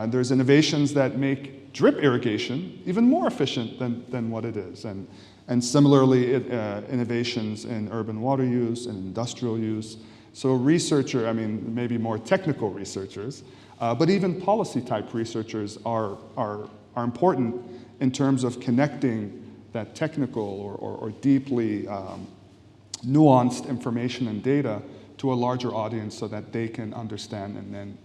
There's innovations that make drip irrigation even more efficient than what it is. And similarly, innovations in urban water use and industrial use. So maybe more technical researchers, but even policy type researchers are important in terms of connecting that technical or deeply nuanced information and data to a larger audience so that they can understand and then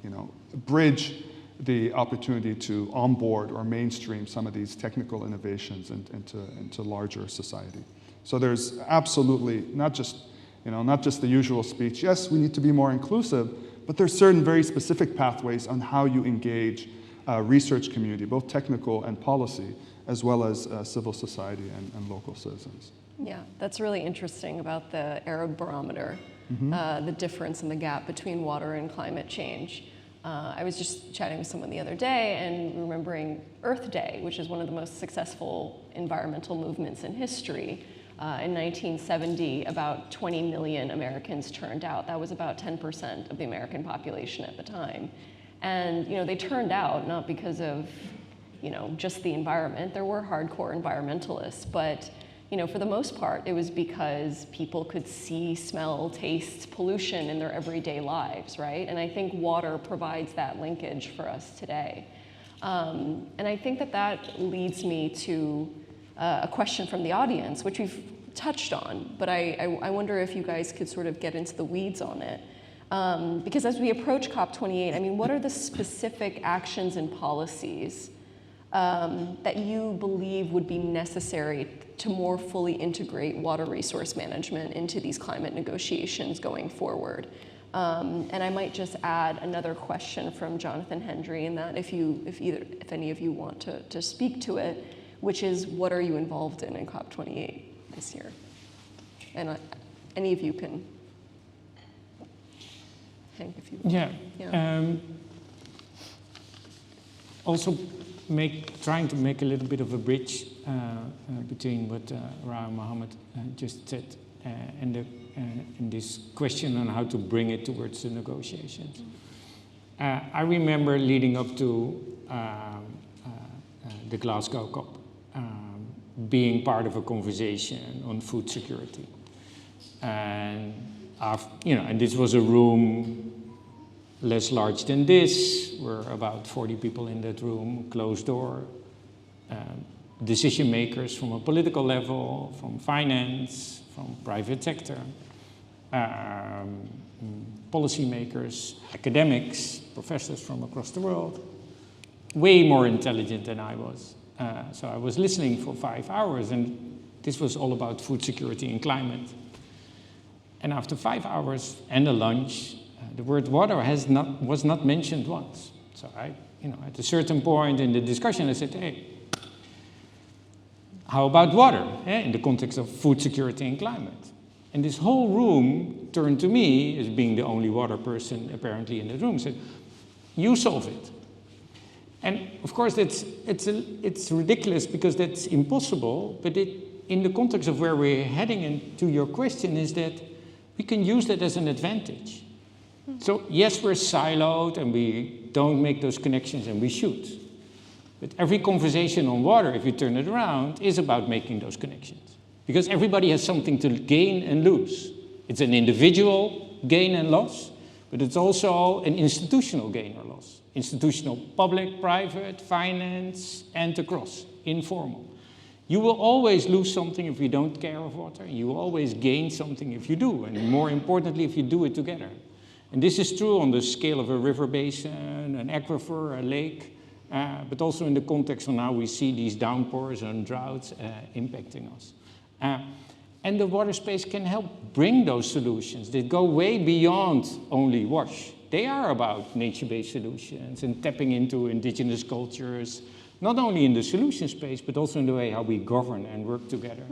bridge the opportunity to onboard or mainstream some of these technical innovations into larger society. So there's absolutely not just the usual speech. Yes, we need to be more inclusive, but there's certain very specific pathways on how you engage research community, both technical and policy, as well as civil society and local citizens. Yeah, that's really interesting about the Arab barometer, the difference in the gap between water and climate change. I was just chatting with someone the other day and remembering Earth Day, which is one of the most successful environmental movements in history. In 1970, about 20 million Americans turned out. That was about 10% of the American population at the time. And they turned out not because of just the environment. There were hardcore environmentalists, but for the most part, it was because people could see, smell, taste pollution in their everyday lives, right? And I think water provides that linkage for us today. And I think that leads me to a question from the audience, which we've touched on, but I wonder if you guys could sort of get into the weeds on it. Because as we approach COP28, what are the specific actions and policies that you believe would be necessary to more fully integrate water resource management into these climate negotiations going forward? And I might just add another question from Jonathan Hendry, in that if any of you want to speak to it, which is, what are you involved in COP28 this year? And any of you can, Henk, if you want. Yeah. Also, trying to make a little bit of a bridge between what Raha and Mohammed just said and this question on how to bring it towards the negotiations. I remember leading up to the Glasgow COP, being part of a conversation on food security, and and this was a room less large than this. We're about 40 people in that room, closed door, decision makers from a political level, from finance, from private sector, policy makers, academics, professors from across the world, way more intelligent than I was. So I was listening for 5 hours, and this was all about food security and climate. And after 5 hours and a lunch, the word water was not mentioned once. So at a certain point in the discussion, I said, hey, how about water in the context of food security and climate? And this whole room turned to me, as being the only water person apparently in the room, said, you solve it. And of course, it's ridiculous because that's impossible, but in the context of where we're heading into your question is that we can use that as an advantage. So yes, we're siloed and we don't make those connections, and we should. But every conversation on water, if you turn it around, is about making those connections. Because everybody has something to gain and lose. It's an individual gain and loss, but it's also an institutional gain or loss. Institutional, public, private, finance, and across, informal. You will always lose something if you don't care of water. You will always gain something if you do, and more importantly, if you do it together. And this is true on the scale of a river basin, an aquifer, a lake, but also in the context of how we see these downpours and droughts impacting us. And the water space can help bring those solutions that go way beyond only WASH. They are about nature-based solutions and tapping into indigenous cultures, not only in the solution space, but also in the way how we govern and work together.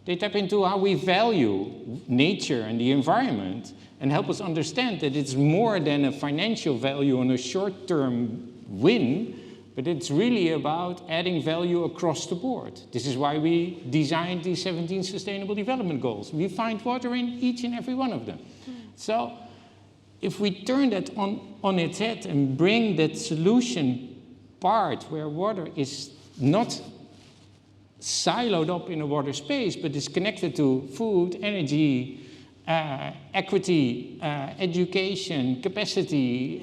They tap into how we value nature and the environment and help us understand that it's more than a financial value and a short-term win, but it's really about adding value across the board. This is why we designed these 17 Sustainable Development Goals. We find water in each and every one of them. So if we turn that on its head and bring that solution part where water is not siloed up in a water space, but is connected to food, energy, equity, education, capacity,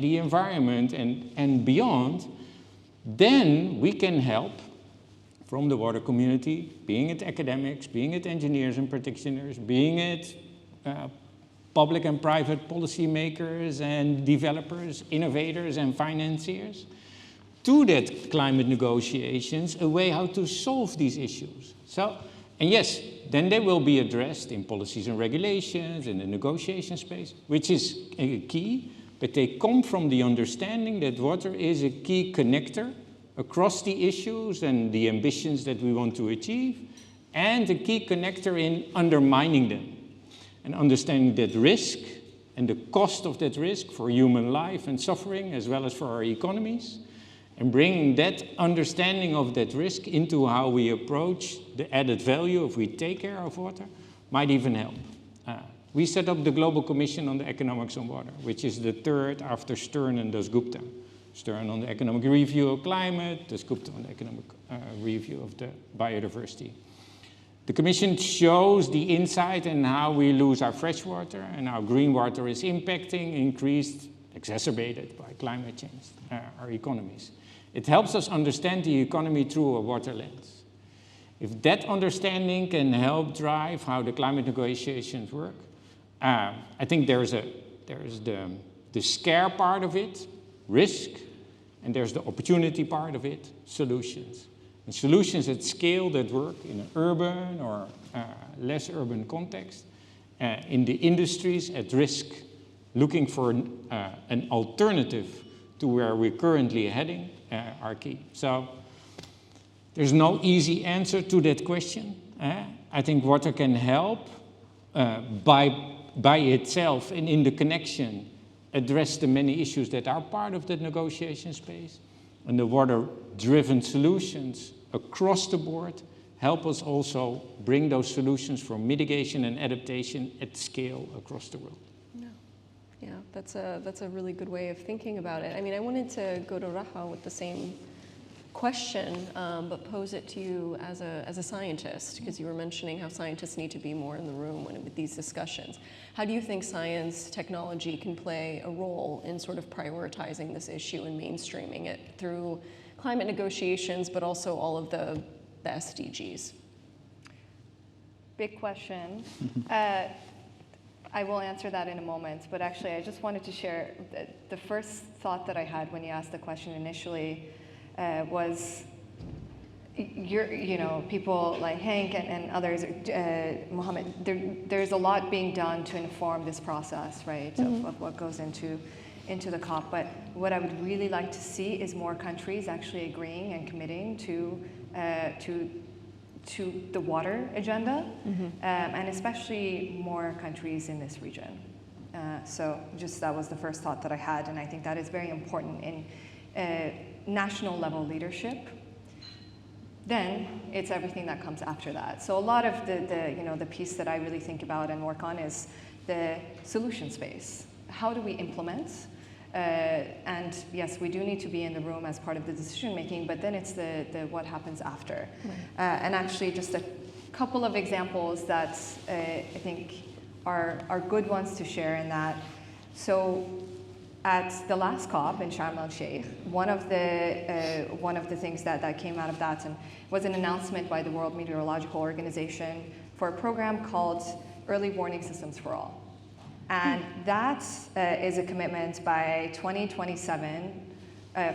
the environment, and beyond, then we can help from the water community, being it academics, being it engineers and practitioners, being it public and private policymakers and developers, innovators and financiers, to that climate negotiations, a way how to solve these issues. So, and yes, then they will be addressed in policies and regulations, in the negotiation space, which is a key, but they come from the understanding that water is a key connector across the issues and the ambitions that we want to achieve, and a key connector in undermining them, and understanding that risk and the cost of that risk for human life and suffering, as well as for our economies, and bringing that understanding of that risk into how we approach the added value if we take care of water, might even help. We set up the Global Commission on the Economics on Water, which is the third after Stern and Dasgupta. Stern on the economic review of climate, Dasgupta on the economic review of the biodiversity. The Commission shows the insight in how we lose our fresh water and how green water is impacting, increased, exacerbated by climate change, our economies. It helps us understand the economy through a water lens. If that understanding can help drive how the climate negotiations work, I think there's the scare part of it, risk, and there's the opportunity part of it, solutions. And solutions at scale that work in an urban or less urban context, in the industries at risk, looking for an alternative to where we're currently heading, are key. So there's no easy answer to that question. I think water can help by itself and in the connection address the many issues that are part of the negotiation space. And the water-driven solutions across the board help us also bring those solutions for mitigation and adaptation at scale across the world. Yeah, that's a really good way of thinking about it. I mean, I wanted to go to Raha with the same question, but pose it to you as a scientist, because you were mentioning how scientists need to be more in the room with these discussions. How do you think science, technology can play a role in sort of prioritizing this issue and mainstreaming it through climate negotiations, but also all of the SDGs? Big question. I will answer that in a moment, but actually I just wanted to share the first thought that I had when you asked the question initially was, people like Henk and others, Mohammed, there's a lot being done to inform this process, right, of what goes into the COP. But what I would really like to see is more countries actually agreeing and committing to the water agenda, and especially more countries in this region. So just that was the first thought that I had, and I think that is very important in national level leadership. Then it's everything that comes after that. So a lot of the piece that I really think about and work on is the solution space. How do we implement? And yes, we do need to be in the room as part of the decision making, but then it's the what happens after. Right. And actually just a couple of examples that I think are good ones to share in that. So at the last COP in Sharm el-Sheikh, one of the things that came out of that and was an announcement by the World Meteorological Organization for a program called Early Warning Systems for All. And that is a commitment by 2027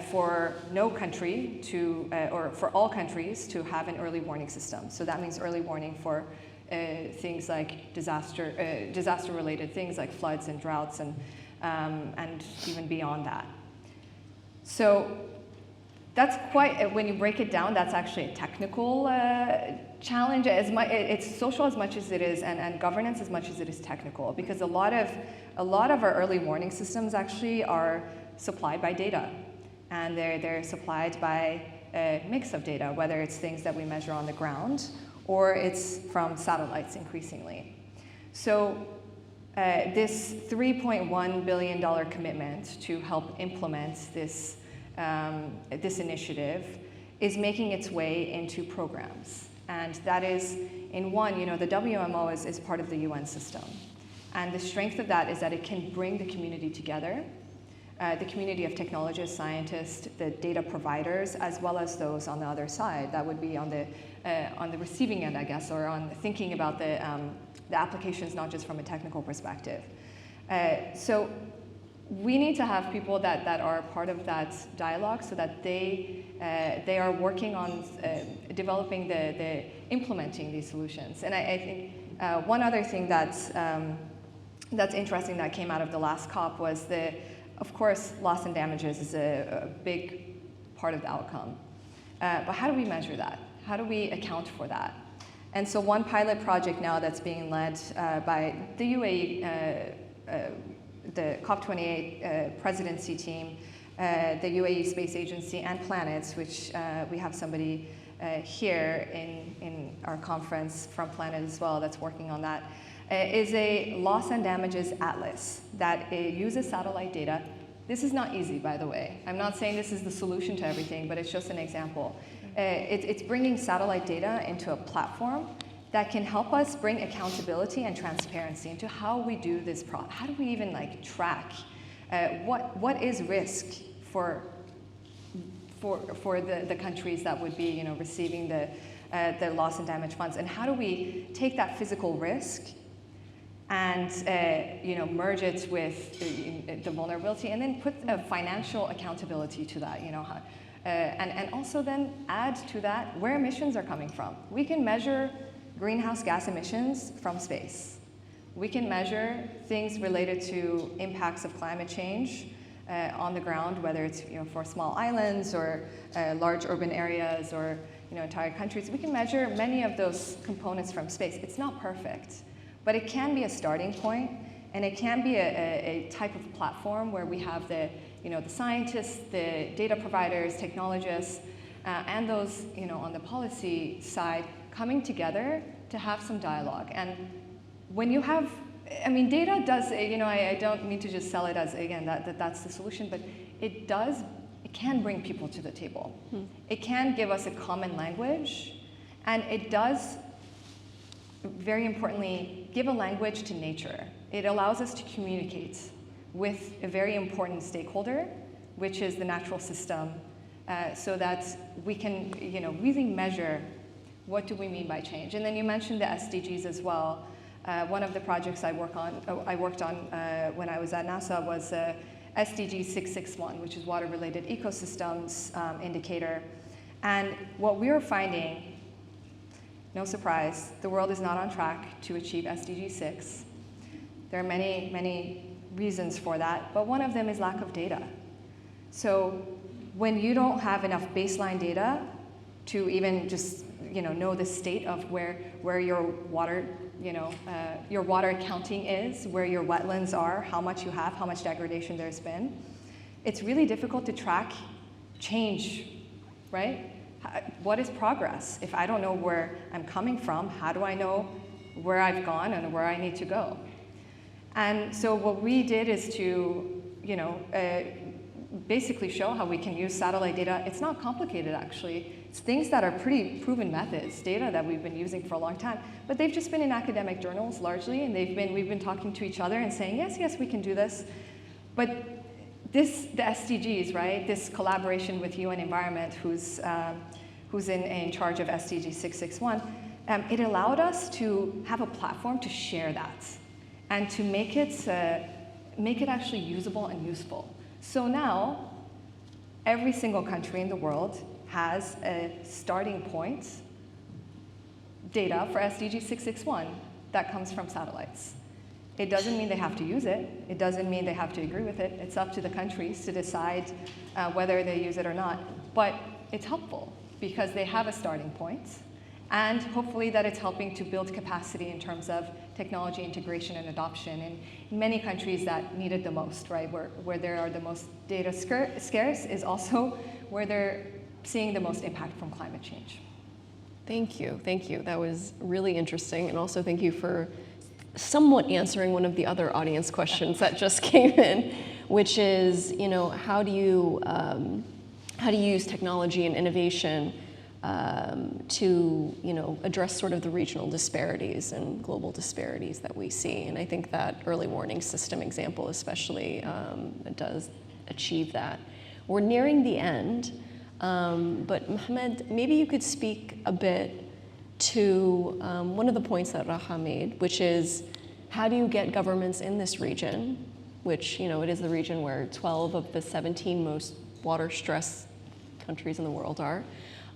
for no country to, or for all countries to have an early warning system. So that means early warning for things like disaster-related things like floods and droughts and even beyond that. So that's quite, when you break it down, that's actually a technical challenge. It's social as much as it is, and governance as much as it is technical, because a lot of our early warning systems actually are supplied by data, and they're supplied by a mix of data, whether it's things that we measure on the ground or it's from satellites increasingly. So this $3.1 billion commitment to help implement this this initiative is making its way into programs. And that is, in one, the WMO is part of the UN system. And the strength of that is that it can bring the community together, the community of technologists, scientists, the data providers, as well as those on the other side. That would be on the receiving end, I guess, or on thinking about the applications, not just from a technical perspective. So we need to have people that are part of that dialogue, so that they are working on developing the implementing these solutions. And I think one other thing that's interesting that came out of the last COP was of course, loss and damages is a big part of the outcome. But how do we measure that? How do we account for that? And so one pilot project now that's being led by the UAE, the COP28 presidency team, the UAE Space Agency, and Planets, which we have somebody here in our conference from Planet as well that's working on that, is a loss and damages atlas that uses satellite data. This is not easy, by the way. I'm not saying this is the solution to everything, but it's just an example. It's bringing satellite data into a platform that can help us bring accountability and transparency into how we do this how do we even track what is risk for the countries that would be receiving the loss and damage funds, and how do we take that physical risk and merge it with the vulnerability, and then put a financial accountability to that, and also then add to that where emissions are coming from. We can measure greenhouse gas emissions from space. We can measure things related to impacts of climate change on the ground, whether it's for small islands or large urban areas or entire countries. We can measure many of those components from space. It's not perfect, but it can be a starting point, and it can be a type of platform where we have the scientists, the data providers, technologists, and those on the policy side coming together to have some dialogue. And when you have, data does, I don't mean to just sell it as, again, that's the solution, but it can bring people to the table. It can give us a common language, and it does, very importantly, give a language to nature. It allows us to communicate with a very important stakeholder, which is the natural system, so that we can really measure what do we mean by change. And then you mentioned the SDGs as well. One of the projects I worked on when I was at NASA was SDG 661, which is water-related ecosystems indicator. And what we were finding, no surprise, the world is not on track to achieve SDG 6. There are many, many reasons for that, but one of them is lack of data. So when you don't have enough baseline data to even just know the state of where your water accounting is, where your wetlands are, how much you have, how much degradation there's been, it's really difficult to track change, right? What is progress? If I don't know where I'm coming from, how do I know where I've gone and where I need to go? And so what we did is to, basically show how we can use satellite data. It's not complicated, actually. It's things that are pretty proven methods, data that we've been using for a long time, but they've just been in academic journals largely, and we've been talking to each other and saying, yes, we can do this. But the SDGs, right? This collaboration with UN Environment, who's in charge of SDG 661, it allowed us to have a platform to share that. and to make it actually usable and useful. So now, every single country in the world has a starting point data for SDG 661 that comes from satellites. It doesn't mean they have to use it. It doesn't mean they have to agree with it. It's up to the countries to decide whether they use it or not. But it's helpful because they have a starting point, and hopefully that it's helping to build capacity in terms of technology integration and adoption in many countries that need it the most, right? Where there are the most data scarce is also where they're seeing the most impact from climate change. Thank you. That was really interesting, and also thank you for somewhat answering one of the other audience questions that just came in, which is, how do you use technology and innovation to, address sort of the regional disparities and global disparities that we see? And I think that early warning system example especially does achieve that. We're nearing the end, but Mohammed, maybe you could speak a bit to one of the points that Raha made, which is, how do you get governments in this region, which, it is the region where 12 of the 17 most water-stressed countries in the world are,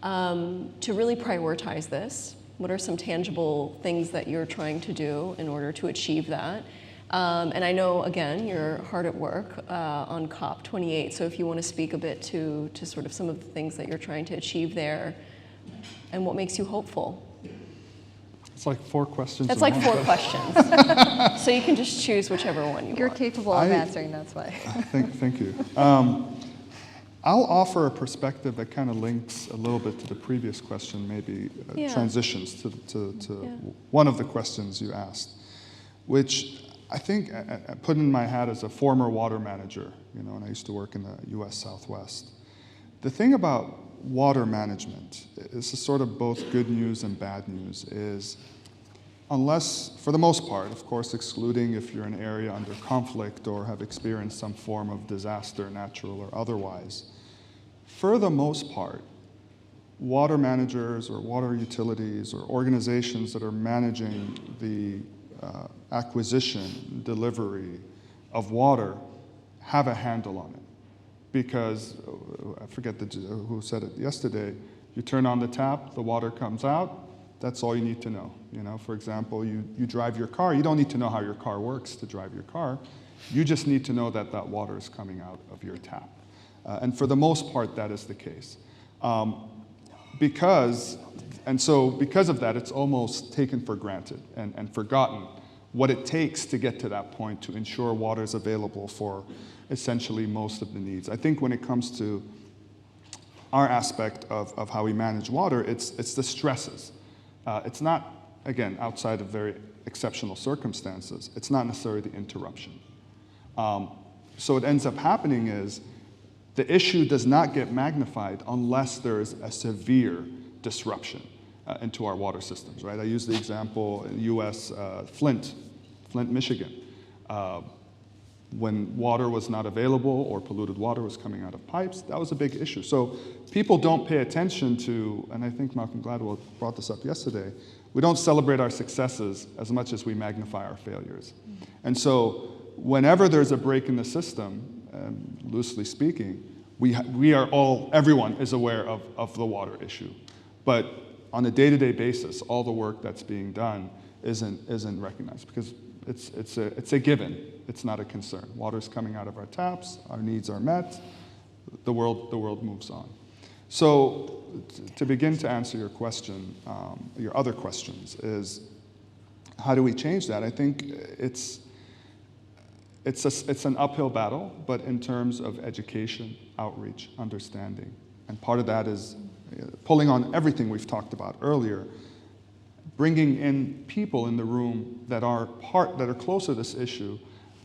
to really prioritize this? What are some tangible things that you're trying to do in order to achieve that? And I know, again, you're hard at work on COP28, so if you want to speak a bit to sort of some of the things that you're trying to achieve there, and what makes you hopeful? It's like 4 questions. That's like 4 questions. So you can just choose whichever one you You're want. capable of answering, that's why. Thank you. I'll offer a perspective that kind of links a little bit to the previous question, maybe transitions to one of the questions you asked, which I think I put in my hat as a former water manager, and I used to work in the US Southwest. The thing about water management, this is sort of both good news and bad news, is unless, for the most part, of course, excluding if you're in an area under conflict or have experienced some form of disaster, natural or otherwise, for the most part, water managers or water utilities or organizations that are managing the acquisition, delivery of water have a handle on it. Because, I forget who said it yesterday, you turn on the tap, the water comes out, that's all you need to know. For example, you drive your car, you don't need to know how your car works to drive your car, you just need to know that that water is coming out of your tap. And for the most part, that is the case. Because of that, it's almost taken for granted and forgotten what it takes to get to that point to ensure water is available for essentially most of the needs. I think when it comes to our aspect of how we manage water, it's the stresses. It's not, again, outside of very exceptional circumstances, it's not necessarily the interruption. So what ends up happening is the issue does not get magnified unless there is a severe disruption into our water systems, right? I use the example in US, Flint, Michigan. When water was not available or polluted water was coming out of pipes, that was a big issue. So people don't pay attention to, and I think Malcolm Gladwell brought this up yesterday, we don't celebrate our successes as much as we magnify our failures. And so whenever there's a break in the system, loosely speaking, everyone is aware of the water issue. But on a day-to-day basis, all the work that's being done isn't recognized because it's a given. It's not a concern. Water's coming out of our taps, our needs are met, the world moves on. So to begin to answer your question, your other questions, is how do we change that? I think it's an uphill battle, but in terms of education, outreach, understanding. And part of that is pulling on everything we've talked about earlier, bringing in people in the room that are close to this issue,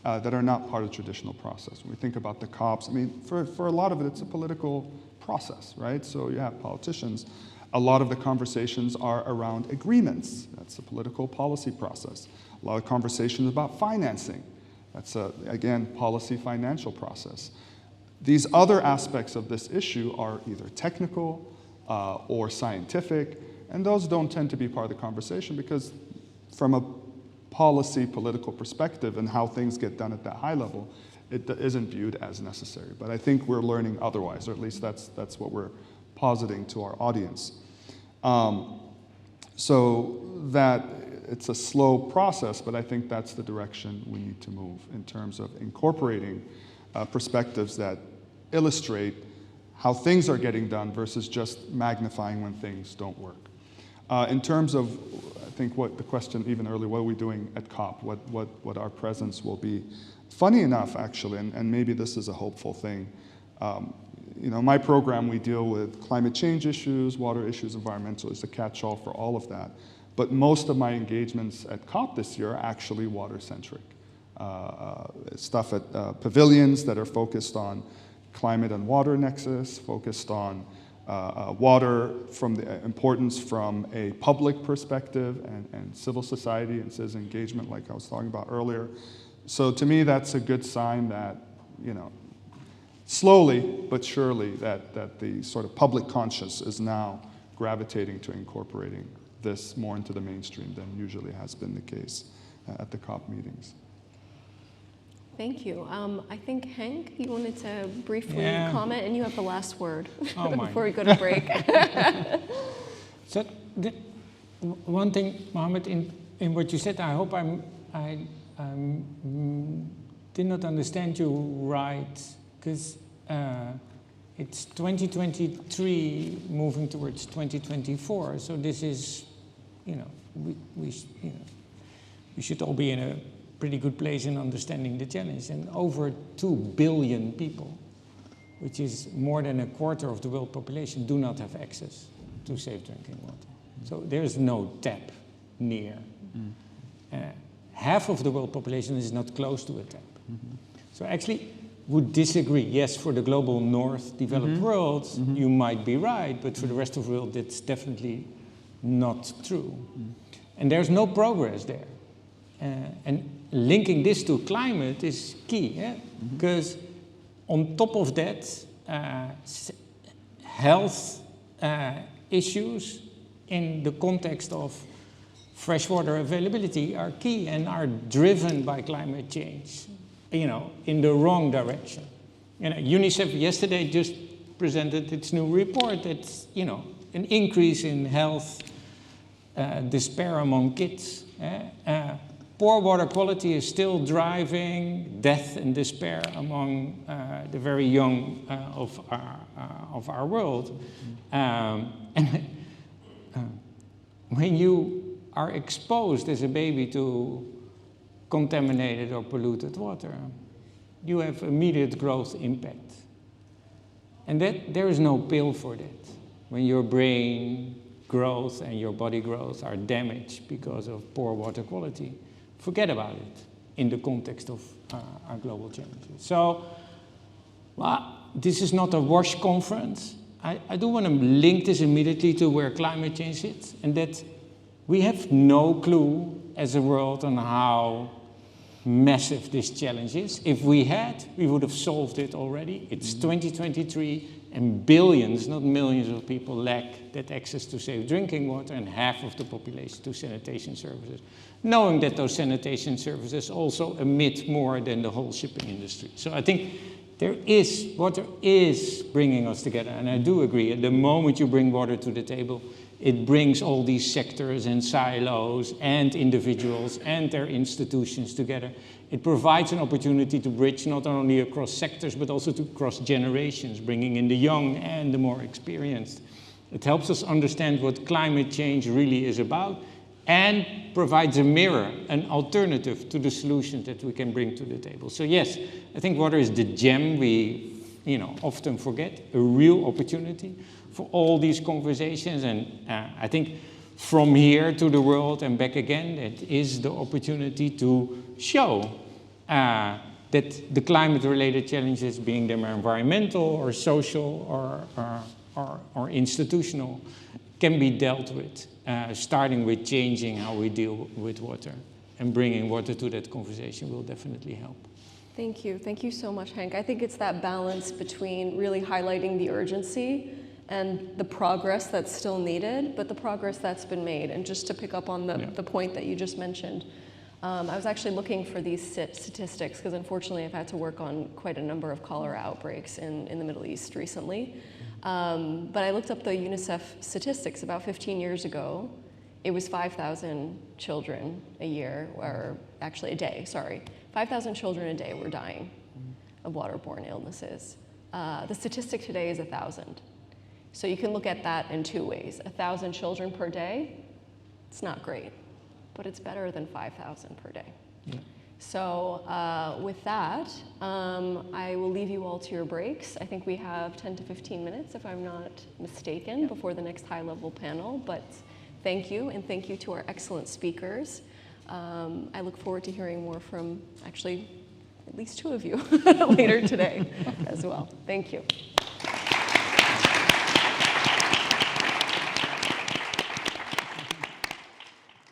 that are not part of the traditional process. When we think about the COPs, I mean, for a lot of it, it's a political process, right? So you have politicians. A lot of the conversations are around agreements. That's a political policy process. A lot of conversations about financing. That's, again, policy financial process. These other aspects of this issue are either technical or scientific, and those don't tend to be part of the conversation because from a policy, political perspective and how things get done at that high level, it isn't viewed as necessary. But I think we're learning otherwise, or at least that's what we're positing to our audience. So that it's a slow process, but I think that's the direction we need to move in terms of incorporating perspectives that illustrate how things are getting done versus just magnifying when things don't work. In terms of, I think what the question even earlier, what are we doing at COP, what our presence will be. Funny enough, actually, and maybe this is a hopeful thing, my program, we deal with climate change issues, water issues, environmental, it's a catch-all for all of that. But most of my engagements at COP this year are actually water-centric. Stuff at pavilions that are focused on climate and water nexus, focused on water from the importance from a public perspective and civil society and citizen engagement like I was talking about earlier. So to me, that's a good sign that, slowly but surely that the sort of public conscious is now gravitating to incorporating this more into the mainstream than usually has been the case at the COP meetings. Thank you. I think, Henk, you wanted to briefly comment, and you have the last word before we go to break. So, one thing, Mohammed, in what you said, I hope I did not understand you right, because it's 2023 moving towards 2024. So this is, we should all be in a pretty good place in understanding the challenge. And over 2 billion people, which is more than a quarter of the world population, do not have access to safe drinking water. So there's no tap near. Half of the world population is not close to a tap. So actually, would disagree. Yes, for the global north developed world, you might be right, but for the rest of the world, that's definitely not true. And there's no progress there. And linking this to climate is key, because on top of that, health issues in the context of freshwater availability are key and are driven by climate change, in the wrong direction. UNICEF yesterday just presented its new report that's, an increase in health despair among kids. Poor water quality is still driving death and despair among the very young of our world. And when you are exposed as a baby to contaminated or polluted water, you have immediate growth impact. And there is no pill for that. When your brain growth and your body growth are damaged because of poor water quality, forget about it in the context of our global challenges. So, this is not a WASH conference. I do want to link this immediately to where climate change is, and that we have no clue as a world on how massive this challenge is. If we had, we would have solved it already. It's 2023, and billions, not millions of people lack that access to safe drinking water, and half of the population to sanitation services, knowing that those sanitation services also emit more than the whole shipping industry. So I think water is bringing us together, and I do agree, at the moment you bring water to the table, it brings all these sectors and silos and individuals and their institutions together. It provides an opportunity to bridge not only across sectors, but also to cross generations, bringing in the young and the more experienced. It helps us understand what climate change really is about and provides a mirror, an alternative to the solutions that we can bring to the table. So yes, I think water is the gem we often forget, a real opportunity for all these conversations. And I think from here to the world and back again, it is the opportunity to show that the climate-related challenges, being them environmental or social or institutional, can be dealt with, starting with changing how we deal with water, and bringing water to that conversation will definitely help. Thank you. Thank you so much, Henk. I think it's that balance between really highlighting the urgency and the progress that's still needed, but the progress that's been made. And just to pick up on the point that you just mentioned, I was actually looking for these statistics because unfortunately I've had to work on quite a number of cholera outbreaks in the Middle East recently. But I looked up the UNICEF statistics. About 15 years ago, it was 5,000 children a year, or actually a day, sorry. 5,000 children a day were dying of waterborne illnesses. The statistic today is 1,000. So you can look at that in two ways. 1,000 children per day, it's not great, but it's better than 5,000 per day. Yeah. So with that, I will leave you all to your breaks. I think we have 10 to 15 minutes, if I'm not mistaken, before the next high-level panel. But thank you, and thank you to our excellent speakers. I look forward to hearing more from, actually, at least two of you later today as well. Thank you.